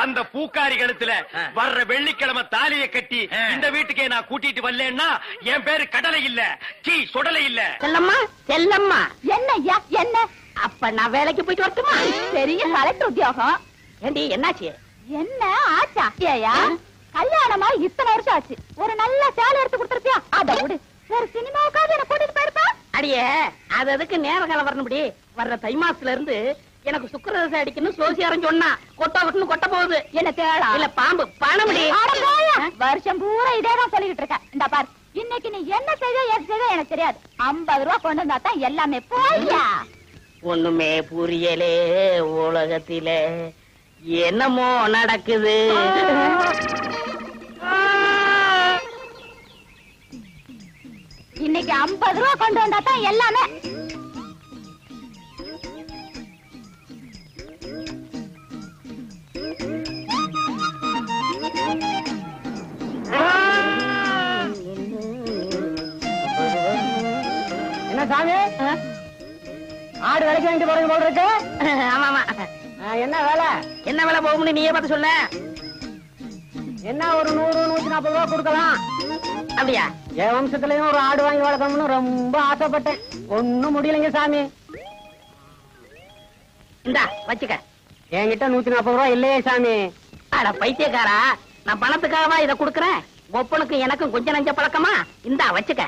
அந்த பூக்காரி கழுத்துல வர்ற வெள்ளிக்கிழமை தாலியை கட்டி இந்த வீட்டுக்கே நான் கூட்டிட்டு வரலன்னா என் பேரு கடலை இல்ல, சீ சுடலை இல்ல. செல்லம்மா செல்லம்மா. என்ன ஐயா என்ன? அப்ப நான் வேலைக்கு போயிட்டு வரட்டுமா? பெரிய கலெக்டர் உத்தியோகம். ஏண்டி என்னாச்சு? என்ன ஆச்சா? ஐயா கல்யாணமா இத்தனை வருஷம் ஆச்சு. ஒரு நல்ல சேலை எடுத்து கொடுத்துருப்பியா? அத விடு, ஒரு சினிமாவுக்காவது என்ன கூட்டிட்டு போயிருப்பா. அடியே அது அதுக்கு நேர காலம் வரணும்படி. வர்ற தை மாசத்துல இருந்து எனக்கு சுக்கரதசை அடிக்கணும் சோசியாரம் சொன்னா கொட்டா விட்டுன்னு கொட்ட போகுது. என்ன தேடா? இல்ல பாம்பு பணமுடி. வருஷம் பூரா இதேதான் சொல்லிட்டு இருக்க. இந்த பாரு, இன்னைக்கு நீ என்ன செய்த ஏது செய்த எனக்கு தெரியாது. 50 ரூபா கொண்டு வந்தா தான் எல்லாமே. போய்யா. ஒண்ணுமே புரியலே உலகத்தில என்னமோ நடக்குது. இன்னைக்கு 50 ரூபா கொண்டு வந்தா தான் எல்லாமே. என்ன சாமி, ஆடு வேலைக்கு வாங்கிட்டு போறது போல இருக்கு. ஆமா ஆமா. என்ன வேலை? என்ன வேலை போகும்னு நீயே பார்த்து சொல்ல. என்ன ஒரு 100 140 ரூபா கொடுக்கலாம். அப்படியா? என் வம்சத்துலயும் ஒரு ஆடு வாங்கி வளர்க்கணும்னு ரொம்ப ஆசைப்பட்டேன். ஒண்ணும் முடியலைங்க சாமி. இந்தா வச்சுக்க. என்கிட்ட 140 ரூபா இல்லையே சாமி. அட பைத்தியக்காரா, நான் பணத்துக்காகவா இதை கொடுக்கறேன்? ஒப்பனுக்கும் எனக்கும் கொஞ்சம் நஞ்ச பழக்கமா? இந்தா வச்சுக்க.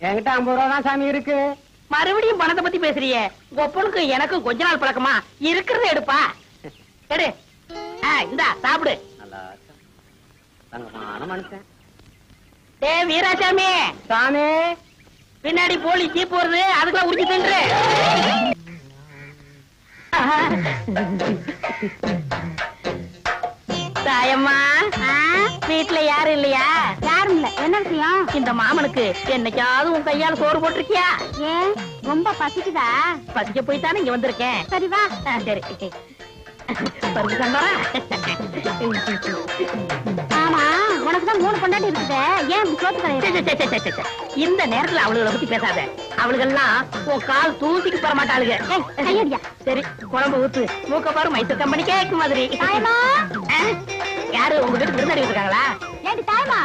என்கிட்ட 50 ரூபா தான் சாமி இருக்கு. மறுபடியும் பணத்தை பத்தி பேசுறியே. ஒப்பனுக்கும் எனக்கும் கொஞ்ச நாள் பழக்கமா? இருக்கிறத எடுப்பா. எடு. இந்தா சாப்பிடு. வீராசாமி சாமி, பின்னாடி போலீஸ் ஜீப் வருது, அதுக்குள்ள உரிச்சு தின்று. தாயம்மா, வீட்டுல யாரும் இல்லையா? யாரும் இல்ல. என்ன விஷயம்? இந்த மாமனுக்கு என்னைக்காவது உன் கையால சோறு போட்டிருக்கியா? ஏன் ரொம்ப பசிக்குதா? பசிக்க போய் தானே இங்க வந்திருக்கேன். சரி வா. சரி பருப்பு சம்பரா. ஆமா, உனக்குதான் 3 பொண்டாட்டி இருக்குது. ஏன் இப்படி சோத்து கலையுற? இந்த நேரத்துல அவளுகளை பத்தி பேசாத. அவளுகெல்லாம் உன் கால் தூசிக்கு பெற மாட்டாளுங்க. கையடியா. சரி குழம்பு ஊத்து. மூக்க பாரு மைசூர் கம்பெனி கேக்கு மாதிரி. தாயமா, யாரு உங்க வீட்டுக்கு விருந்தாடி இருக்காங்களா? ஏண்டி தாயமா,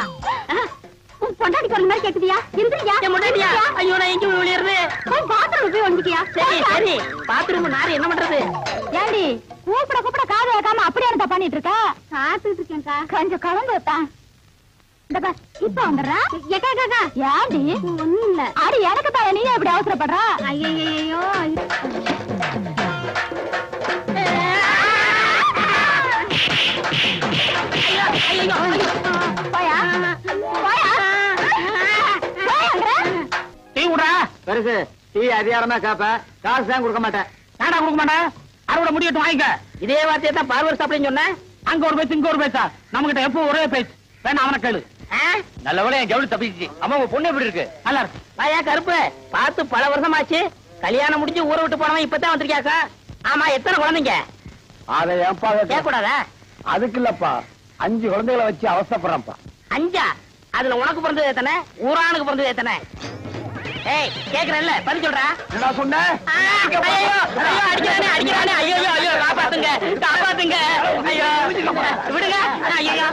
உன் பொண்டாட்டி குரல் மாதிரி கேக்குதியா? இந்திரியா? முன்னாடியா? ஐயோ நான் எங்க விளையாடுறது? போய் பாத்ரூம் போய் வந்துட்டியா? சரி சரி. பாத்ரூம் நாரு என்ன பண்றது? ஏண்டி கூப்பிட காது வைக்காம அப்படியே இருந்தா பண்ணிட்டு இருக்க? காத்துட்டு இருக்கேன்க்கா. கொஞ்சம் குழம்பு வைத்தான். இந்த பார், இப்ப வந்துடுறா. ஏண்டி? ஒண்ணும் இல்ல. அடி எனக்கு தான், நீ எப்படி அவசரப்படுற? ஐயோ டீ விடா. பெருசு டீ அதிகாரமா கேப்ப, காசு தான் கொடுக்க மாட்டேன். நாடா கொடுக்க மாட்டேன். அறுவடை முடியட்டும் வாங்கிக்க. இதே வார்த்தையை தான் பார்வர் சாப்பிடுன்னு சொன்னேன். அங்க ஒரு பேச்சு, இங்க ஒரு பேச்சா? நம்ம கிட்ட எப்போ ஒரே பேச்சு. வேணா அவனை கேளு. நல்ல வேலை என் ஜவுளி தப்பிச்சு. அம்மா உங்க பொண்ணு எப்படி இருக்கு? நல்லா இருக்கு. வாயா கருப்பு, பார்த்து பல வருஷமாச்சு. கல்யாணம் முடிஞ்சு ஊரை விட்டு போனவன் இப்பதான் வந்திருக்கியாக்கா. ஆமா, எத்தனை குழந்தைங்க? அதை ஏன்பா கேட்க கூடாதா? அதுக்கு இல்லப்பா, 5 குழந்தைகளை வச்சு அவசரப்படுறப்பா. 5? அதுல உனக்கு பிறந்தது எத்தனை? ஊரானுக்கு பிறந்தது எத்தனை? ஏய் கேக்குறேன்ல, பதில் சொல்றா. என்ன சொன்ன? அடிக்கிறானே. ஐயோ காப்பாத்துங்க, காப்பாத்துங்க. ஐயோ விடுங்க. ஐயோ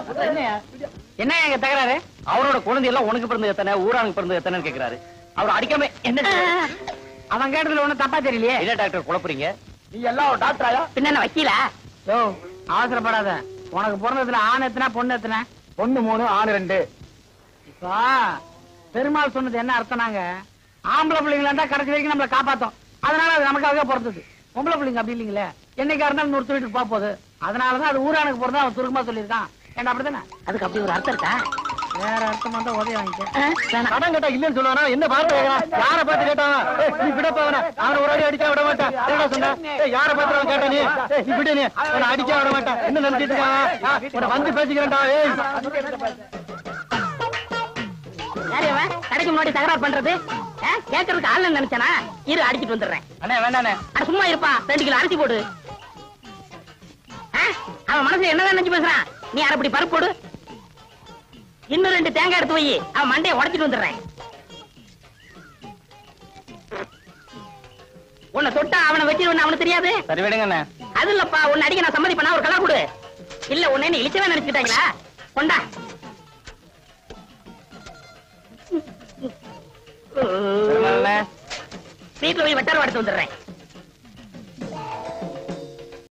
என்ன எங்க தகராறு? அவரோட குழந்தை எல்லாம் உனக்கு பிறந்தது எத்தனை, ஊரானுக்கு பிறந்தது எத்தனை கேக்குறாரு. அவர் அடிக்காம என்ன? அவன் கேட்டதுல ஒண்ணு தப்பா தெரியலையே. இல்ல டாக்டர், குழப்பறீங்க. நீ எல்லாம் ஒரு டாக்டராயா? பின்ன வக்கீலா? அவசரப்படாத. உனக்கு பிறந்ததுல ஆண் எத்தனை, பொண்ணு எத்தனை? பொண்ணு 3, ஆண் 2. இப்ப பெருமாள் சொன்னது என்ன அர்த்தம்னாங்க, ஆம்பளை பிள்ளைங்களா இருந்தா கடைசி வரைக்கும் நம்மளை காப்பாத்தோம். அதனால அது நமக்காக பிறந்தது. பொம்பளை பிள்ளைங்க அப்படி இல்லீங்களே, என்னைக்கா இருந்தாலும் 100 வீட்டுக்கு போக போகுது. அதனாலதான் அது ஊரானுக்கு பிறந்தா அவன் சுருக்கமா சொல்லியிருக்கான். ஏன்னா அப்படித்தானே? அதுக்கு அப்படி ஒரு அர்த்தம் இருக்கா? வேற அர்த்தமா தான் உதவி வாங்கிக்க. கடன் கேட்டா இல்லன்னு சொல்லுவானா? என்ன வார்த்தை கேட்கறான்? யாரை பார்த்து கேட்டான்? நீ விடப்பா அவனை. அவனை ஒரு அடி அடிச்சா விட மாட்டான். என்னடா சொன்ன? யாரை பார்த்து அவன் கேட்டா நீ? நீ விடு நீ. அவனை அடிச்சா விட மாட்டான். என்ன நினைச்சிட்டு இருக்கான்? உன்னை வந்து பேசிக்கிறேன்டா. யாரு கடைக்கு முன்னாடி தகராறு பண்றது? கேட்கறதுக்கு ஆள் நினைச்சானா? இரு அடிச்சிட்டு வந்துடுறேன். அண்ணே வேண்டாண்ணே. அட சும்மா இருப்பா. 2 கிலோ அரிசி போடு. அவன் மனசுல என்னதான் நினைச்சு பேசுறான்? நீ அரைப்படி பருப்பு போடு. இன்னும் 2 தேங்காய் எடுத்து வை. அவன் மண்டையை உடைச்சிட்டு வந்துடுறேன். உன்னை தொட்டா அவனை வச்சிருவேன் அவனுக்கு தெரியாது. சரி விடுங்கண்ணே. அது இல்லப்பா, உன்னை அடிக்க நான் சம்மதி பண்ணா ஒரு கலா கொடு. இல்ல உன்னை என்ன இழிச்சவே நினைச்சுக்கிட்டாங்களா? கொண்டா. வீட்டுல போய் வெட்டார எடுத்து வந்துடுறேன்.